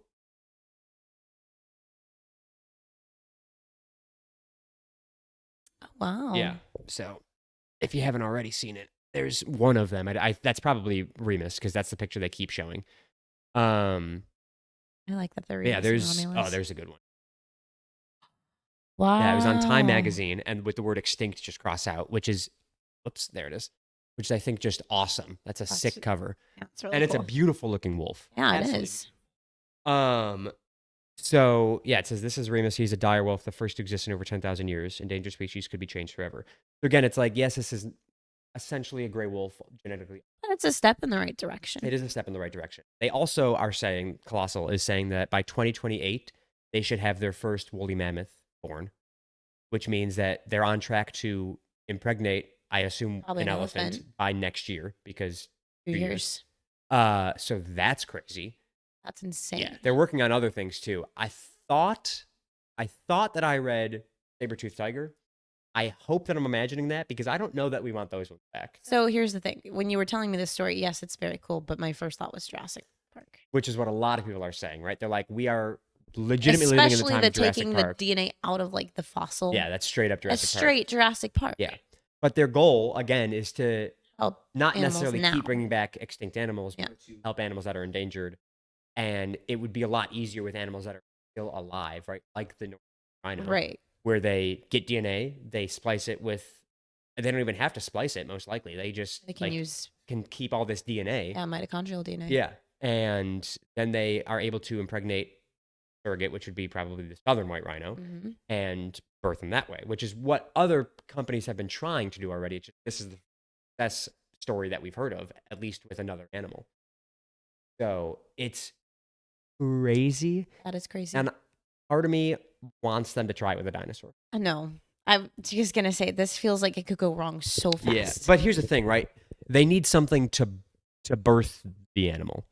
Oh, wow. yeah, so if you haven't already seen it, there's one of them. That's probably Remus because that's the picture they keep showing. Um, I like that they're yeah, Remus and Romulus. there's a good one. Yeah, it was on Time Wow. magazine, and with the word extinct just cross out, which is, oops, there it is, which is, I think, just awesome. That's a That's sick cover, yeah, it's really and it's a cool. beautiful looking wolf. Yeah, it Absolutely. is. So yeah, it says this is Remus. He's a dire wolf, the first to exist in over 10,000 years. Endangered species could be changed forever. So again, it's like yes, this is essentially a gray wolf genetically. But it's a step in the right direction. It is a step in the right direction. They also are saying Colossal is saying that by 2028 they should have their first woolly mammoth born, which means that they're on track to impregnate, I assume, Probably an an elephant elephant. by next year because 2 years. So that's crazy. That's Yeah, insane. they're working on other things too. I thought that I read saber-tooth tiger. I hope that I'm imagining that because I don't know that we want those ones back. So here's the thing. When you were telling me this story, yes, it's very cool, but my first thought was Jurassic Park. Which is what a lot of people are saying, right? They're like, we are legitimately living in the Especially time the of Jurassic taking the Park. DNA out of like the fossil. Yeah, that's straight up That's Jurassic Park. straight Jurassic Park. Yeah. But their goal, again, is to Help not animals necessarily now. keep bringing back extinct animals, Yeah. but to help animals that are endangered. And it would be a lot easier with animals that are still alive, right? Like the North rhino, Right. where they get DNA, they splice it with, and they don't even have to splice it, most likely. They just They can use can keep all this DNA. mitochondrial DNA. Yeah. And then they are able to impregnate surrogate, which would be probably the southern white rhino, Mm-hmm. and birth them that way, which is what other companies have been trying to do already. This is the best story that we've heard of, at least with another animal. So it's crazy. That is crazy. And part of me wants them to try it with a dinosaur. No, I'm just gonna say this feels like it could go wrong so Yeah, fast. but here's the thing, right? They need something to birth the animal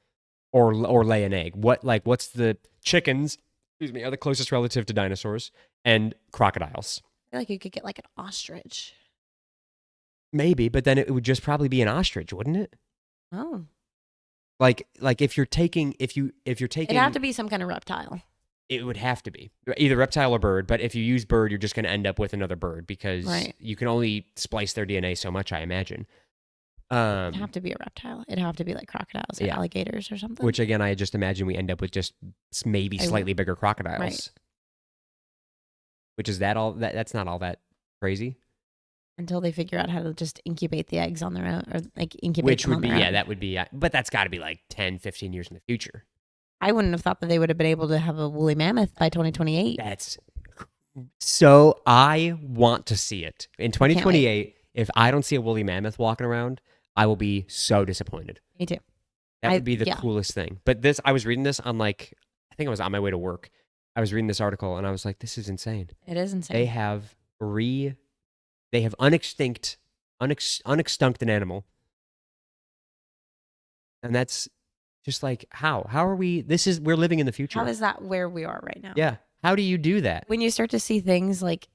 or lay an egg. What's the chickens? Excuse me, are the closest relative to dinosaurs and crocodiles. I feel like you could get like an ostrich. Maybe, but then it would just probably be an ostrich, wouldn't it? Oh, Like if you're taking it'd have to be some kind of reptile. it would have to be either reptile or bird. But if you use bird, you're just going to end up with another bird because Right. you can only splice their DNA so much, I imagine. It'd have to be a reptile. It'd have to be like crocodiles or Yeah. alligators or something. Which again, I just imagine we end up with just maybe slightly bigger crocodiles. Right. Which is that all? That's not all that crazy. Until they figure out how to just incubate the eggs on their own, or like incubate Which them would on be, their yeah, own. that would be, but that's got to be like 10, 15 years in the future. I wouldn't have thought that they would have been able to have a woolly mammoth by 2028. That's so I want to see it in can't wait. 2028. If I don't see a woolly mammoth walking around, I will be so disappointed. Me too. That would be the yeah. coolest thing. But this, I was reading this on I think I was on my way to work. I was reading this article and I was like, this is insane. It is insane. They have unextinct an animal. And that's just like, how are we, we're living in the future. How is that where we are right now? Yeah. How do you do that? When you start to see things like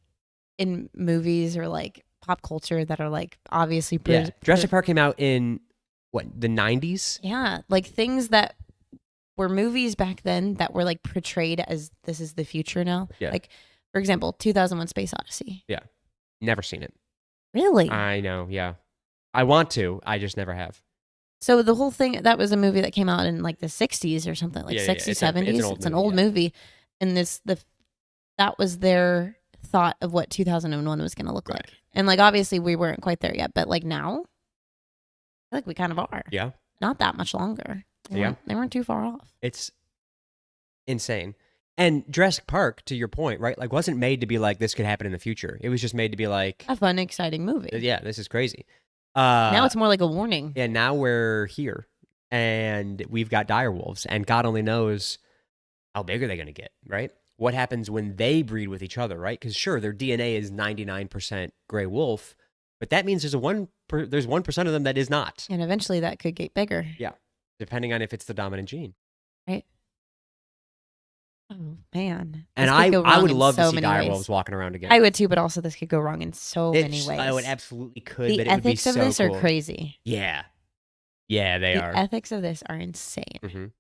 in movies or like pop culture that are like obviously Jurassic Park came out in what, the 90s? Yeah, like things that were movies back then that were like portrayed as this is the future now. Yeah. Like, for example, 2001 Space Odyssey. Yeah. Never seen it. Really? I know, yeah. I want to. I just never have. So the whole thing, that was a movie that came out in like the 60s or something, like Yeah, 60s, it's an 70s. old It's an movie, old yeah. movie. And that was their thought of what 2001 was going to look Right. like. And like, obviously we weren't quite there yet, but like now, I feel like we kind of are. Yeah. Not that much longer. Yeah. They weren't too far off. It's insane. And Jurassic Park, to your point, right? Like, wasn't made to be like, this could happen in the future. It was just made to be like, A fun, exciting movie. yeah, this is crazy. Now it's more like a warning. Yeah, now we're here. And we've got dire wolves. And God only knows how big are they going to get, right? What happens when they breed with each other, right? Because sure, their DNA is 99% gray wolf, but that means there's 1% of them that is not. And eventually that could get bigger. Yeah, depending on if it's the dominant gene. Right? Oh, man. And This could go I wrong would in love so to see many dire ways. wolves walking around again. I would too, but also this could go wrong in so many ways. Oh, it absolutely could. The but it would be ethics of so this cool. are crazy. Yeah, yeah, they The are. ethics of this are insane. Mhm.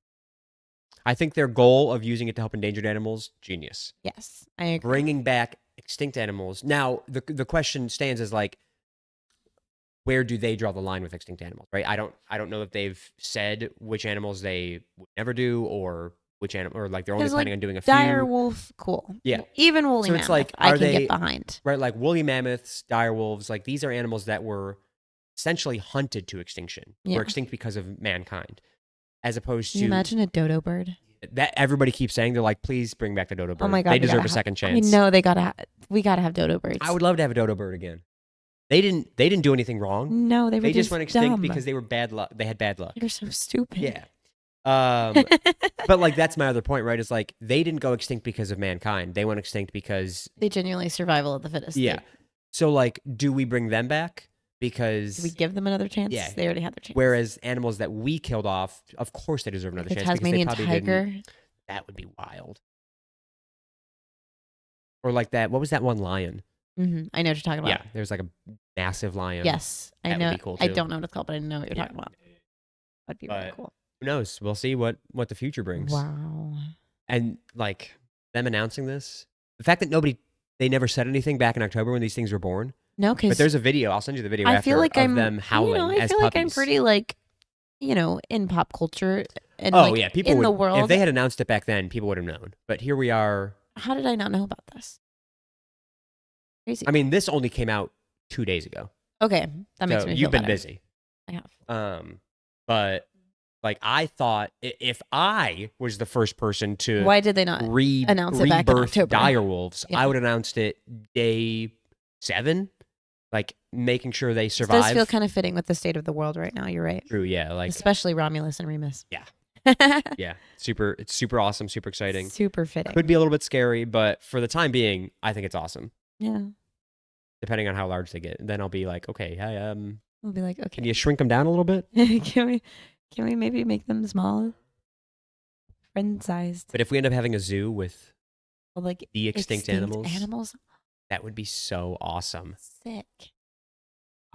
I think their goal of using it to help endangered animals, genius. Yes, I agree. Bringing back extinct animals. Now, the question stands as like, where do they draw the line with extinct animals, right? I don't know if they've said which animals they would never do or which animal, or like they're only 'Cause, planning like, on doing a few. Dire wolf, cool. Yeah. Even woolly So mammoth, it's like, I are can they- get behind. Right, like woolly mammoths, dire wolves, like these are animals that were essentially hunted to extinction, Yeah. were extinct because of mankind, as opposed Can you to imagine a dodo bird? that everybody keeps saying. They're like, please bring back the dodo bird. Oh my God, they we deserve gotta a second I chance. know we gotta have dodo birds. I would love to have a dodo bird again. They didn't do anything wrong. No, they were They just went extinct dumb. because they were bad luck. They had bad luck. You're so stupid. Yeah. But like that's my other point, right? Is like they didn't go extinct because of mankind. They went extinct because They genuinely survival of the fittest. yeah. So like, do we bring them back? Because Do we give them another chance? Yeah. They already had their chance. whereas animals that we killed off, of course they deserve another the chance Tasmanian because they probably tiger. didn't. That would be wild. Or like that. What was that one lion? I know what you're talking about. Yeah, there's like a massive lion. Yes, I That would know. be cool, I too. don't know what it's called, but I know what you're Yeah. talking about. That'd be really But- cool. Who knows? We'll see what the future brings. Wow. And like them announcing this, the fact that they never said anything back in October when these things were born. No, But because there's a video. I'll send you the video I after feel like of I'm them howling I as feel like I'm puppies. pretty like, in pop culture and Oh like yeah, people in would, the world. if they had announced it back then, people would have known. But here we are. How did I not know about this? Crazy. I mean, this only came out 2 days ago. Okay, that makes So me feel you've been better. busy. I have. But like I thought, if I was the first person to Why did they not? announce it back in rebirth October? dire wolves, Yeah. I would have announced it day 7, like making sure they It survive. does feel kind of fitting with the state of the world right now. You're right. True, yeah, like Especially Romulus and Remus. Yeah, super. It's super awesome, super exciting. Super Could fitting. be a little bit scary, but for the time being, I think it's awesome. Yeah. Depending on how large they get, and then I'll be like, okay, We'll be like, can okay, you shrink them down a little bit? can we maybe make them small, friend sized, But if we end up having a zoo with or like the extinct animals, animals? that would be so awesome. Sick.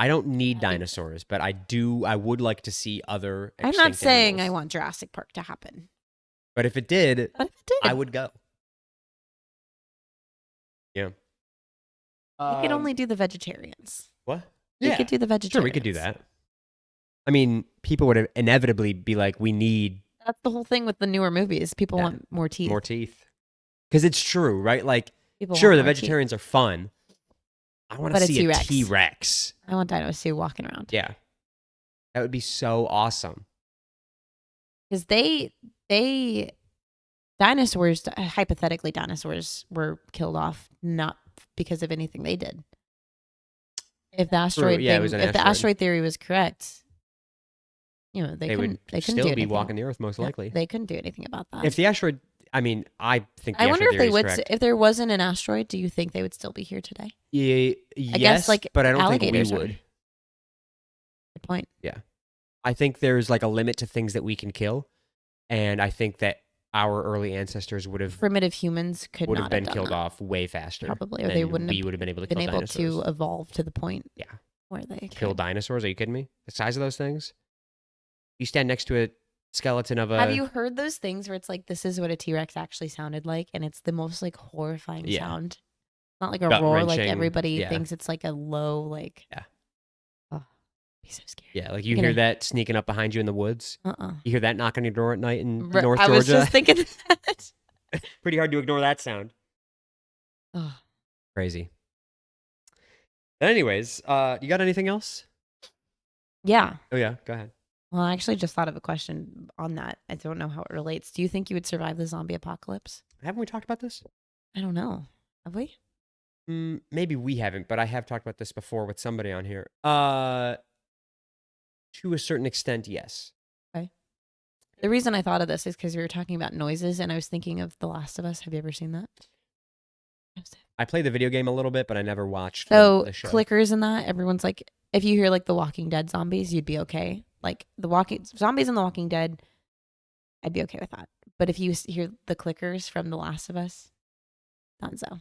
I don't need That'd be- dinosaurs, but I do. I would like to see other I'm not extinct saying I animals. want Jurassic Park to happen, But if it did, but if it I did, would go. Yeah. they could only do the vegetarians. What? They Yeah. could do the vegetarians. Sure, we could do that. I mean, people would inevitably be like, we need That's the whole thing with the newer movies. People want more teeth. more teeth. Because it's true, right? Like, People sure, want the more teeth. vegetarians are fun. I want But to a see a T-Rex. T-Rex. I want Dino Sue walking around. Yeah. That would be so awesome. Because dinosaurs, hypothetically, dinosaurs were killed off not because of anything they did. If the asteroid Yeah, it thing, was an if the asteroid. asteroid theory was correct, they would couldn't still do be anything. walking the earth, most likely. They couldn't do anything about that. If the asteroid, I mean, I think the I wonder asteroid if theory they is would. correct. If there wasn't an asteroid, do you think they would still be here today? Yes, I guess like but I don't think we alligators would. Good point. Yeah. I think there's like a limit to things that we can kill. And I think that our early ancestors would have Primitive humans could not been have done killed that, off way faster. probably, or they wouldn't we have would have been able to been kill able dinosaurs. to evolve to the point Yeah. where they Kill could. dinosaurs? Are you kidding me? The size of those things? You stand next to a skeleton of a. Have you heard those things where it's like this is what a T-Rex actually sounded like, and it's the most like horrifying sound. Not like a roar, like Gut-wrenching, everybody yeah. thinks it's like a low, like Yeah. oh, be so scary. Yeah, like you hear that sneaking up behind you in the woods. You hear that knocking on your door at night in North I Georgia. was just thinking that. Pretty hard to ignore that sound. Oh. Crazy. But anyways, you got anything else? Yeah. Oh yeah, go ahead. Well, I actually just thought of a question on that. I don't know how it relates. Do you think you would survive the zombie apocalypse? Haven't we talked about this? I don't know. Have we? Maybe we haven't, but I have talked about this before with somebody on here. To a certain extent, yes. Okay. The reason I thought of this is because we were talking about noises, and I was thinking of The Last of Us. Have you ever seen that? I played the video game a little bit, but I never watched So the show. clickers and that, everyone's like, if you hear like the Walking Dead zombies, you'd be okay. Like zombies in The Walking Dead, I'd be okay with that. But if you hear the clickers from The Last of Us, not so.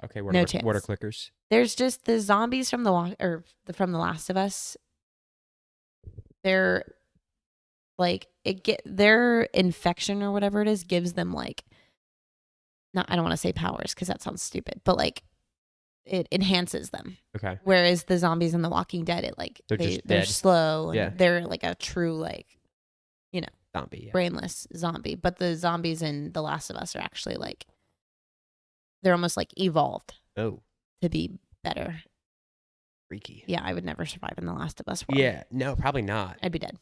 Okay, No what chance. are clickers? There's just the zombies from from The Last of Us. They're like their infection or whatever it is gives them like not I don't want to say powers because that sounds stupid, but like it enhances them. Okay. Whereas the zombies in The Walking Dead, it like They're they're just dead. slow and Yeah. they're like a true like Zombie. Yeah. brainless zombie. But the zombies in The Last of Us are actually like they're almost like evolved Oh, to be better. freaky. Yeah, I would never survive in The Last of Us world. Yeah, no, probably not. I'd be dead.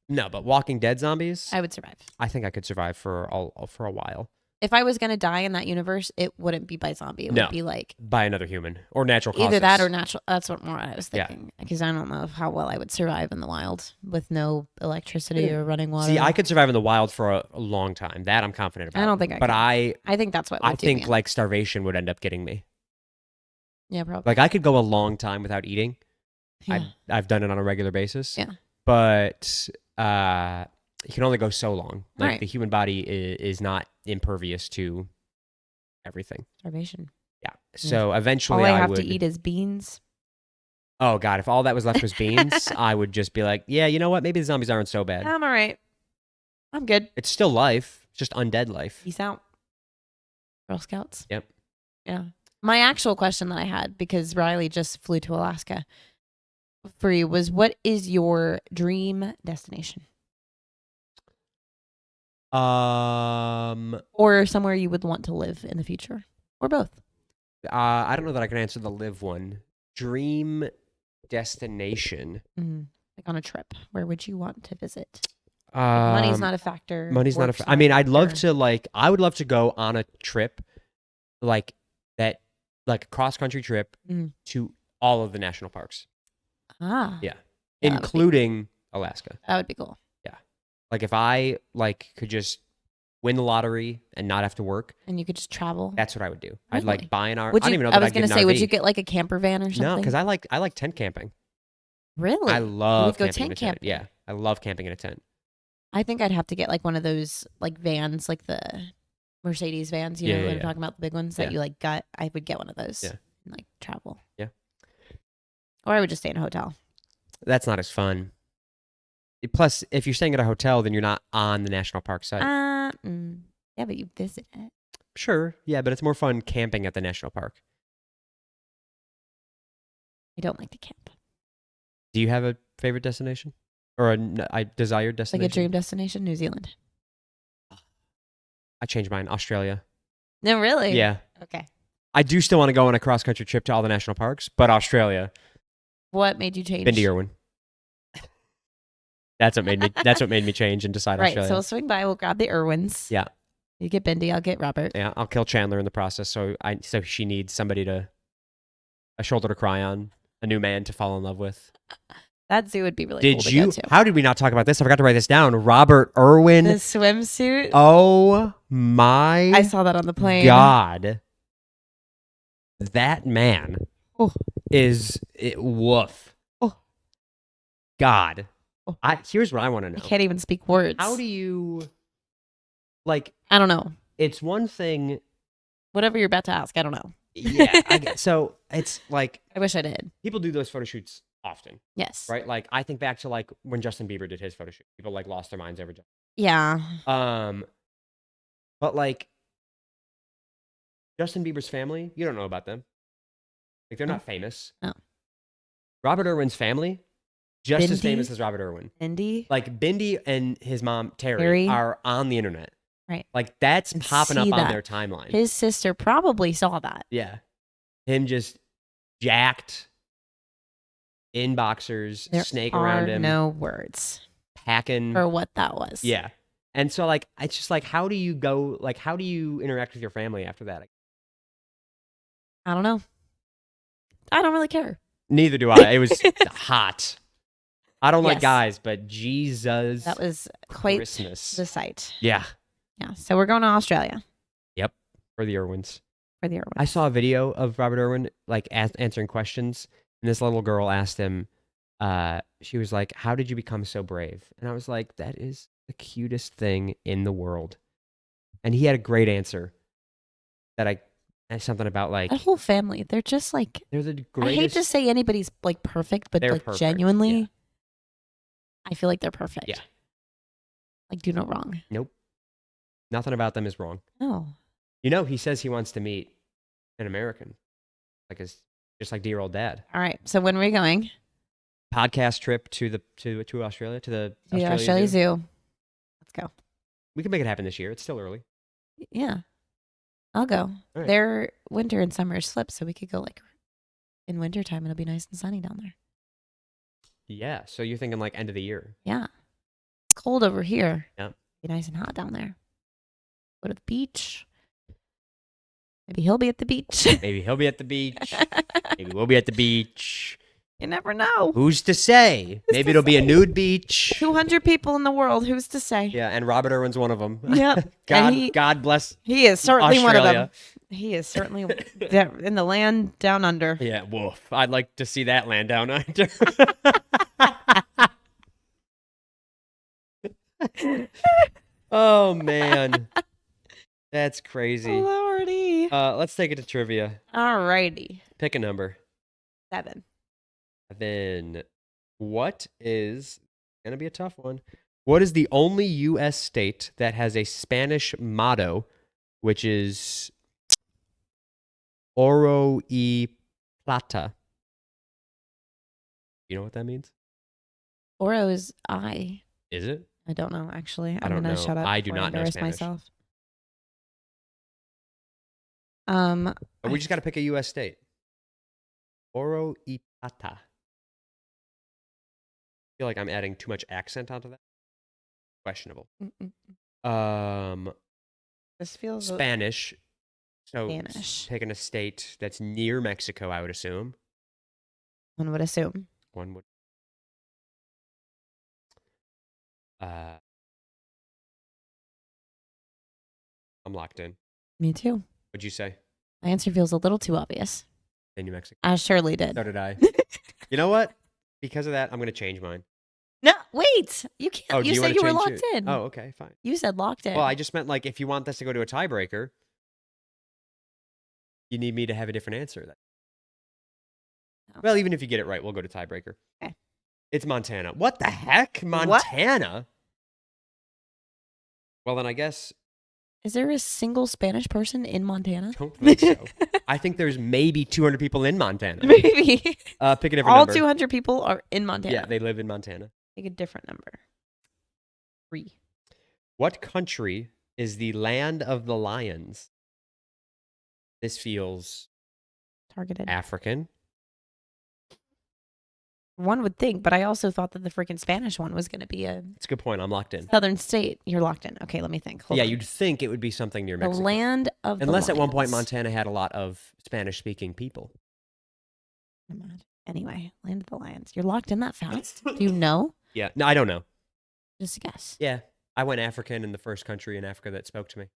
No, but Walking Dead zombies, I would survive. I think I could survive for a while. If I was gonna die in that universe, it wouldn't be by zombie. It No. would be like By another human or natural causes. either that or natural. That's what more I was Yeah. thinking because I don't know how well I would survive in the wild with no electricity or running water. See, I could survive in the wild for a long time. That I'm confident about. I don't think I But could. I think that's what would do think me. like starvation would end up getting me. Yeah, probably. Like I could go a long time without eating. Yeah. I've done it on a regular basis. Yeah. But you can only go so long. Like Right. the human body is not impervious to everything. Starvation. Yeah. So eventually All I I have would to eat is beans. Oh god, if all that was left was beans, I would just be like, yeah, you know what? Maybe the zombies aren't so bad. I'm all right. I'm good. It's still life, it's just undead life. Peace out. Girl Scouts. Yep. Yeah. My actual question that I had, because Riley just flew to Alaska for you, was what is your dream destination? Or somewhere you would want to live in the future? Or both? I don't know that I can answer the live one. Dream destination. Like on a trip. Where would you want to visit? Money's not a factor. Money's not a work's factor. I mean, I'd love factor. to I would love to go on a trip like that, like a cross country trip to all of the national parks. Ah. Yeah. Yeah, Including Alaska. That would be cool. Yeah. Like if I like could just win the lottery and not have to work, And you could just travel. that's what I would do. I'd like Really? buy an R. Would I don't you? even know I that was I'd get gonna an say, would you RV. get like a camper van or No, because something? I like tent camping. I Really? You would love go camping in tent a tent. camping. Yeah, I love camping in a tent. I think I'd have to get like one of those like vans, like the Mercedes vans. You Yeah, know yeah, what I'm yeah, talking about, the big ones yeah, that you like got. I would get one of those yeah, and like travel, yeah. or I would just stay in a hotel. That's not as fun. Plus, if you're staying at a hotel, then you're not on the national park site. Yeah, but you visit it. Sure, yeah, but it's more fun camping at the national park. I don't like to camp. Do you have a favorite destination or a desired Like a destination? dream destination, New Zealand. I changed mine. Australia. No, really? Yeah, Okay. I do still want to go on a cross country trip to all the national parks, but Australia. What made you Bindi change? Irwin. That's what made me. That's what made me change and decide Right. So Australia. we'll swing by. We'll grab the Irwins. Yeah, You get Bindi. I'll get Robert. yeah. I'll kill Chandler in the process. So she needs somebody to a shoulder to cry on, a new man to fall in love with. That zoo would be really cool Did to go you? to. How did we not talk about this? I forgot to write this down. Robert The Irwin. swimsuit. Oh my I saw that on the plane. God. That man Oh. is woof. Oh. God. Oh. Here's what I want to I know. can't even speak words. How do you like? I don't know. It's one thing. Whatever you're about to ask, I don't know. Yeah. I get, so it's like I wish I did. people do those photo shoots often, Yes. right? Like I think back to like when Justin Bieber did his photo shoot. People like lost their minds over. Yeah. But like Justin Bieber's family, you don't know about them. Like they're No. not famous. No. Robert Irwin's family, just as Bindi? famous as Robert Irwin. Bindi. Like Bindi and his mom Terry Terry? are on the internet. Right. Like that's And popping up see on that. their timeline. His sister probably saw that. Yeah. Him just jacked in boxers, There snake are around him, no words packing. for what that was. Yeah. And so like it's just like how do you go like how do you interact with your family after that? I don't know. I don't really care. Neither do I. It was hot. I don't like Yes. guys, but Jesus. That was quite Christmas. the sight. Yeah. Yeah. So we're going to Australia Yep. For the Irwins. for the Irwins. I saw a video of Robert Irwin like answering questions, and this little girl asked him. She was like, "How did you become so brave?" And I was like, "That is the cutest thing in the world." And he had a great answer. Something about like That whole family, they're just like, they're the I hate greatest. to say anybody's like perfect, but They're like perfect, genuinely, yeah. I feel like they're perfect. Yeah. Like do no wrong. Nope. Nothing about them is wrong. No. You know, he says he wants to meet an American, like his just like dear old dad. All right. So when are we going? Podcast trip to Australia to the To the Australia Australia Zoo. Zoo. Let's go. We can make it happen this year. It's still early. Yeah. I'll go. All right. Their winter and summer is flipped, so we could go like in wintertime. It'll be nice and sunny down there. Yeah. So you're thinking like end of the year. Yeah. It's cold over here. Yeah. Be nice and hot down there. Go to the beach. Maybe he'll be at the beach. Maybe he'll be at the beach. Maybe we'll be at the beach. You never know. Who's to say? Who's Maybe to it'll be a say? nude beach. 200 people in the world. Who's to say? Yeah, and Robert Irwin's one of them. Yep. God bless. He is certainly one of them. Australia. He is certainly in the land down under. Yeah, woof. I'd like to see that land down under. Oh man, that's crazy. Lordy. Let's take it to trivia. Alrighty. Pick a number. 7. Then, what is gonna be a tough one? What is the only U.S. state that has a Spanish motto, which is Oro y Plata? You know what that means? Oro is I. Is it? I don't know, actually. I I'm don't going know. to shut up. I do before not know embarrass Spanish. myself. But we just got to pick a U.S. state. Oro y Plata. I feel like I'm adding too much accent onto that. Questionable. This feels Spanish. So Spanish. picking a state that's near Mexico, I would assume. One would assume. One would. I'm locked in. Me too. What'd you say? My answer feels a little too obvious. In New Mexico. I surely did. So did I. You know what? Because of that, I'm going to change mine. No, wait. You can't. Oh, do You you said want to you were change locked in. Oh, okay, fine. You said locked in. Well, I just meant like if you want this to go to a tiebreaker, you need me to have a different answer. No. Well, even if you get it right, we'll go to tiebreaker. Okay. It's Montana. What the heck? Montana? Well, then I guess Is there a single Spanish person in Montana? don't think so. I think there's maybe 200 people in Montana. Maybe. Pick a different All number. 200 people are in Montana. Yeah, they live in Montana. Pick a different number. 3. What country is the land of the lions? This feels Targeted. African. One would think, but I also thought that the freaking Spanish one was going to be a That's a good point. I'm locked in. southern state. You're locked in. Okay, let me think. Hold on. You'd think it would be something near The Mexico. land of Unless the at one point lions. Montana had a lot of Spanish-speaking people. Anyway, land of the lions. You're locked in that fast? Do you know? Yeah. No, I don't know. Just a guess. Yeah. I went African in the first country in Africa that spoke to me.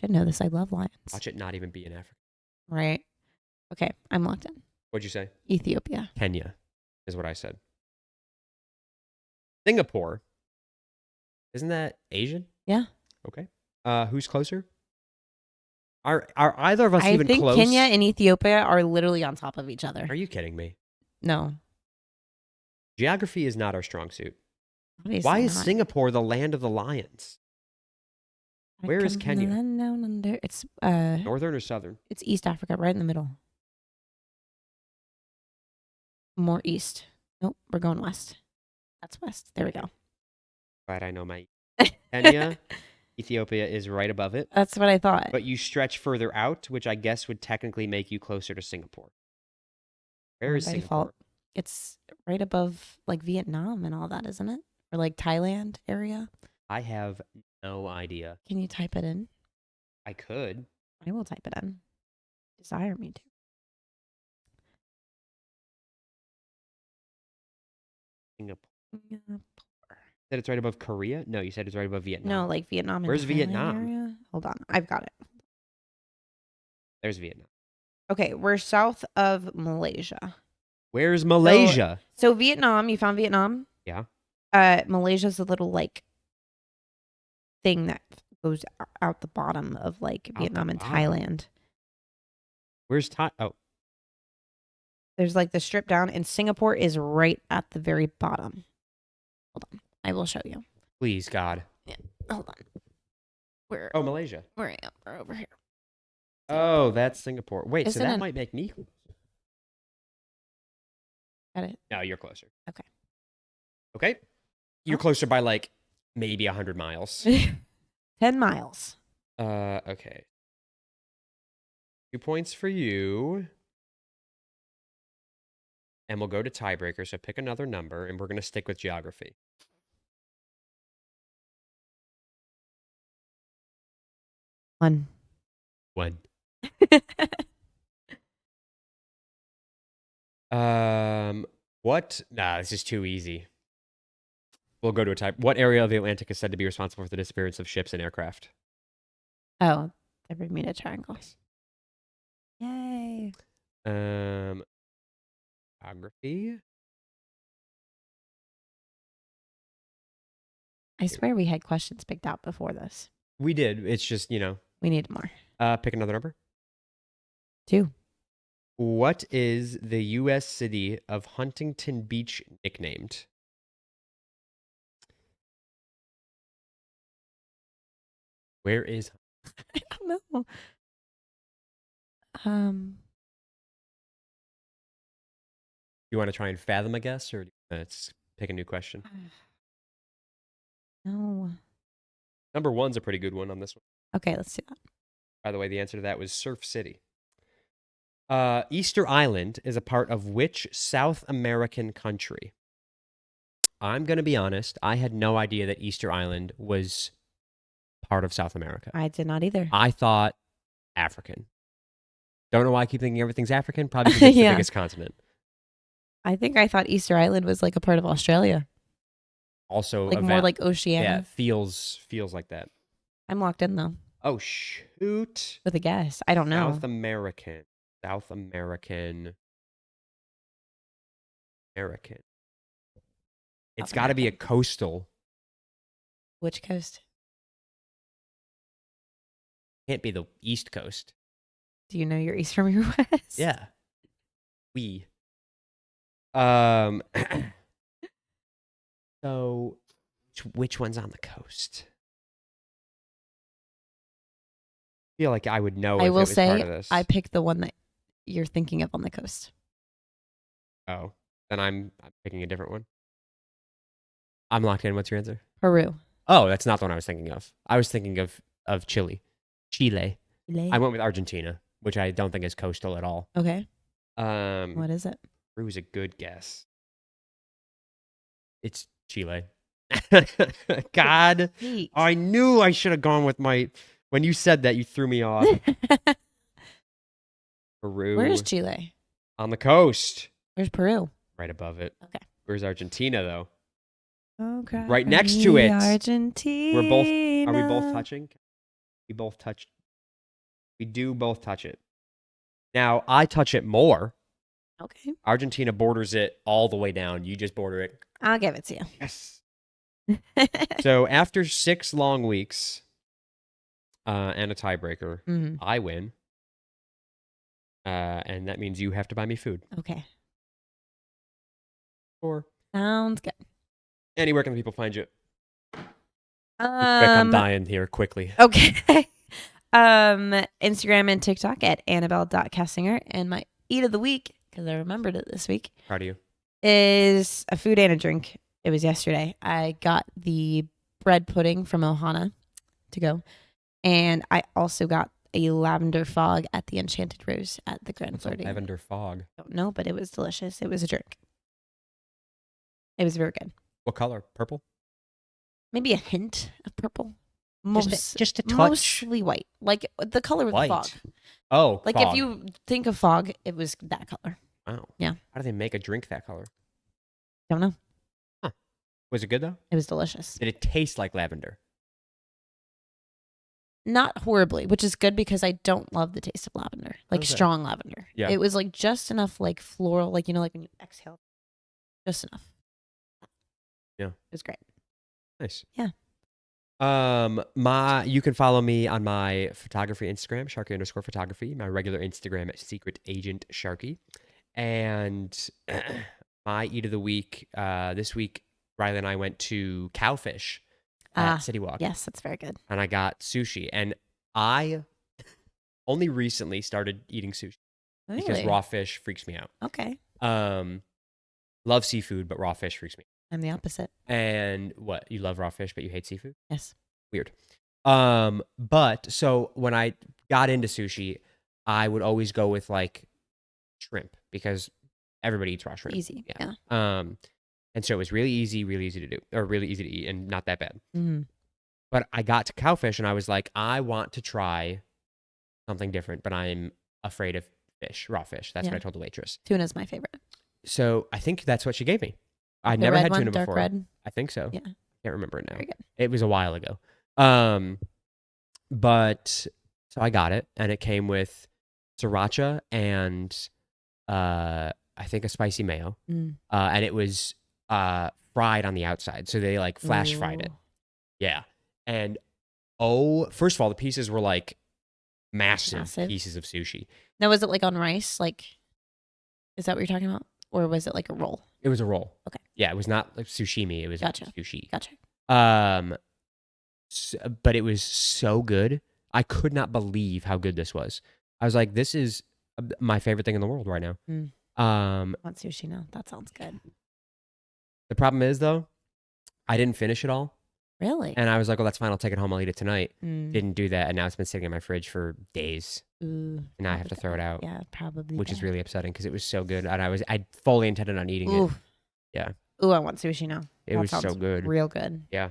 Should know this. I love lions. Watch it not even be in Africa. Right. Okay, I'm locked in. What'd you say? Ethiopia. Kenya is what I said. Singapore. Isn't that Asian? Yeah. Okay. Who's closer? Are either of us I even think close? Kenya and Ethiopia are literally on top of each other. Are you kidding me? No. Geography is not our strong suit. Obviously Why is not. Singapore the land of the lions? Where is Come Kenya? down under. It's Northern or southern? it's East Africa, right in the middle. More east. Nope, we're going west. That's west. There we go. Right, I know my Kenya. Ethiopia is right above it. That's what I thought. But you stretch further out, which I guess would technically make you closer to Singapore. Where is By Singapore? default, it's right above like Vietnam and all that, isn't it? Or like Thailand area. I have no idea. Can you type it in? I could. I will type it in. Desire me to. Singapore. Said it's right above Korea? No, you said it's right above Vietnam. No, like Vietnam and Where's Thailand Vietnam? area. Hold on, I've got it. There's Vietnam. Okay, we're south of Malaysia. Where's Malaysia? So Vietnam, you found Vietnam? Yeah. Malaysia's a little like thing that goes out the bottom of like Out Vietnam the and bottom? Thailand. Where's Thai? Oh, There's like the strip down, and Singapore is right at the very bottom. Hold on, I will show you. please, God. Hold on. We're Oh, Malaysia. we're over here. Oh, that's Singapore. Wait, so Isn't that it- might make me. Got it. No, you're closer. Okay. Okay. You're Oh. closer by like maybe 100 miles. 10 miles. Okay. 2 points for you. And we'll go to tiebreaker. So pick another number, and we're going to stick with geography. One. One. What? Nah, this is too easy. We'll go to a type. What area of the Atlantic is said to be responsible for the disappearance of ships and aircraft? Oh, the Bermuda Triangle. Yay. Geography. I swear we had questions picked out before this. We did. It's just, We need more. pick another number. 2. What is the U.S. city of Huntington Beach nicknamed? Where is? I don't know. You want to try and fathom a guess, or let's pick a new question? No. Number one's a pretty good one on this one. Okay, let's do that. By the way, the answer to that was Surf City. Easter Island is a part of which South American country? I'm going to be honest. I had no idea that Easter Island was part of South America. I did not either. I thought African. Don't know why I keep thinking everything's African. Probably because it's Yeah. the biggest continent. I think I thought Easter Island was like a part of Australia. Also, Like more like Oceania. it feels like that. I'm locked in though Oh shoot! with a guess. I don't know. South American. It's South got to be a American. coastal. Which coast? Can't be the East Coast. Do you know your east from your west? Yeah. We. Um. So, which one's on the coast? I feel like I would know I if will it was part say of this. I picked the one that you're thinking of on the coast. Oh, then I'm picking a different one. I'm locked in. What's your answer? Peru. Oh, that's not the one I was thinking of. I was thinking of Chile. Chile. I Chile. went with Argentina, which I don't think is coastal at all. Okay. Um, What is it? Peru is a good guess. It's Chile. God, Wait. I knew I should have gone with my. When you said that, you threw me off. Where is Peru Chile? on the coast, Where's Peru? right above it. Okay. Where's Argentina though? Oh, cry Right for next to me, it. Argentina. We're both. Are we both touching? We both touch. We do both touch it. Now I touch it more. Okay. Argentina borders it all the way down. You just border it. I'll give it to Yes. you. So after 6 long weeks and a tiebreaker, Mhm. I win. And that means you have to buy me food. Okay. Or Sounds good. anywhere can people find you? Be quick, I'm dying here quickly. Okay. Instagram and TikTok at Annabelle.Cassinger. And my eat of the week, because I remembered it this week, Proud of you. is a food and a drink. It was yesterday. I got the bread pudding from Ohana to go. And I also got a lavender fog at the Enchanted Rose at the Grand What's a Flirting. lavender fog? I don't know, but it was delicious. It was a drink. It was very good. What color? Purple? Maybe a hint of purple. Just a touch. Mostly white. Like the color of the White. fog. Oh, Like fog. if you think of fog, it was that color. Wow. Yeah. How do they make a drink that color? Don't know. Was it good though? It was delicious. Did it taste like lavender? Not horribly, which is good because I don't love the taste of lavender. Like Okay. strong lavender. Yeah. It was like just enough like floral, like like when you exhale. Just enough. Yeah. It was great. Nice. Yeah. You can follow me on my photography Instagram, Sharky_photography, my regular Instagram at Secret Agent Sharky. And my eat of the week, this week, Riley and I went to Cowfish at City Walk. Yes, that's very good. And I got sushi. And I only recently started eating sushi because Really? raw fish freaks me out. Okay. Love seafood, but raw fish freaks me out. I'm the opposite. And what? You love raw fish, but you hate seafood? Yes. Weird. But so when I got into sushi, I would always go with like shrimp because everybody eats raw shrimp. Easy. Yeah. And so it was really easy to do, or really easy to eat and not that bad. Mm-hmm. But I got to Cowfish and I was like, I want to try something different, but I'm afraid of fish, raw fish. That's what I told the waitress. Tuna's my favorite. So I think that's what she gave me. I'd The never red had one, tuna dark before. red. I think so. Yeah. Can't remember it now. Very good. It was a while ago. But so I got it, and it came with sriracha and I think a spicy mayo, Mm. and it was fried on the outside, so they like flash fried it. Ooh. Yeah, and first of all, the pieces were like massive pieces of sushi. Now, was it like on rice? Like, is that what you're talking about? Or was it like a roll? It was a roll. Okay. Yeah, it was not like sushimi. It was Gotcha. sushi. Gotcha. But it was so good. I could not believe how good this was. I was like, this is my favorite thing in the world right now. Mm. Want sushi now? That sounds good. The problem is though, I didn't finish it all. Really? And I was like, well, that's fine. I'll take it home. I'll eat it tonight. Mm. Didn't do that. And now it's been sitting in my fridge for days. Ooh, And now I have to throw it out. Yeah, probably. Which is really upsetting because it was so good. And I fully intended on eating it. Yeah. Ooh, I want sushi now. It was so good. Real good. Yeah.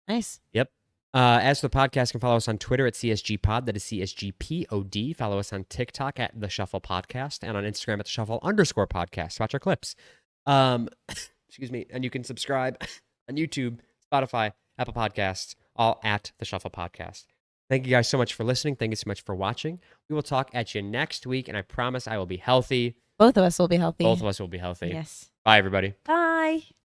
Nice. Yep. As for the podcast, you can follow us on Twitter at CSGPod. That is CSGPOD. Follow us on TikTok at The Shuffle Podcast and on Instagram at The Shuffle_podcast. Watch our clips. Excuse me. And you can subscribe on YouTube, Spotify, Apple Podcasts, all at the Shuffle Podcast. Thank you guys so much for listening. Thank you so much for watching. We will talk at you next week, and I promise I will be healthy. Both of us will be healthy. Both of us will be healthy. Yes. Bye, everybody. Bye.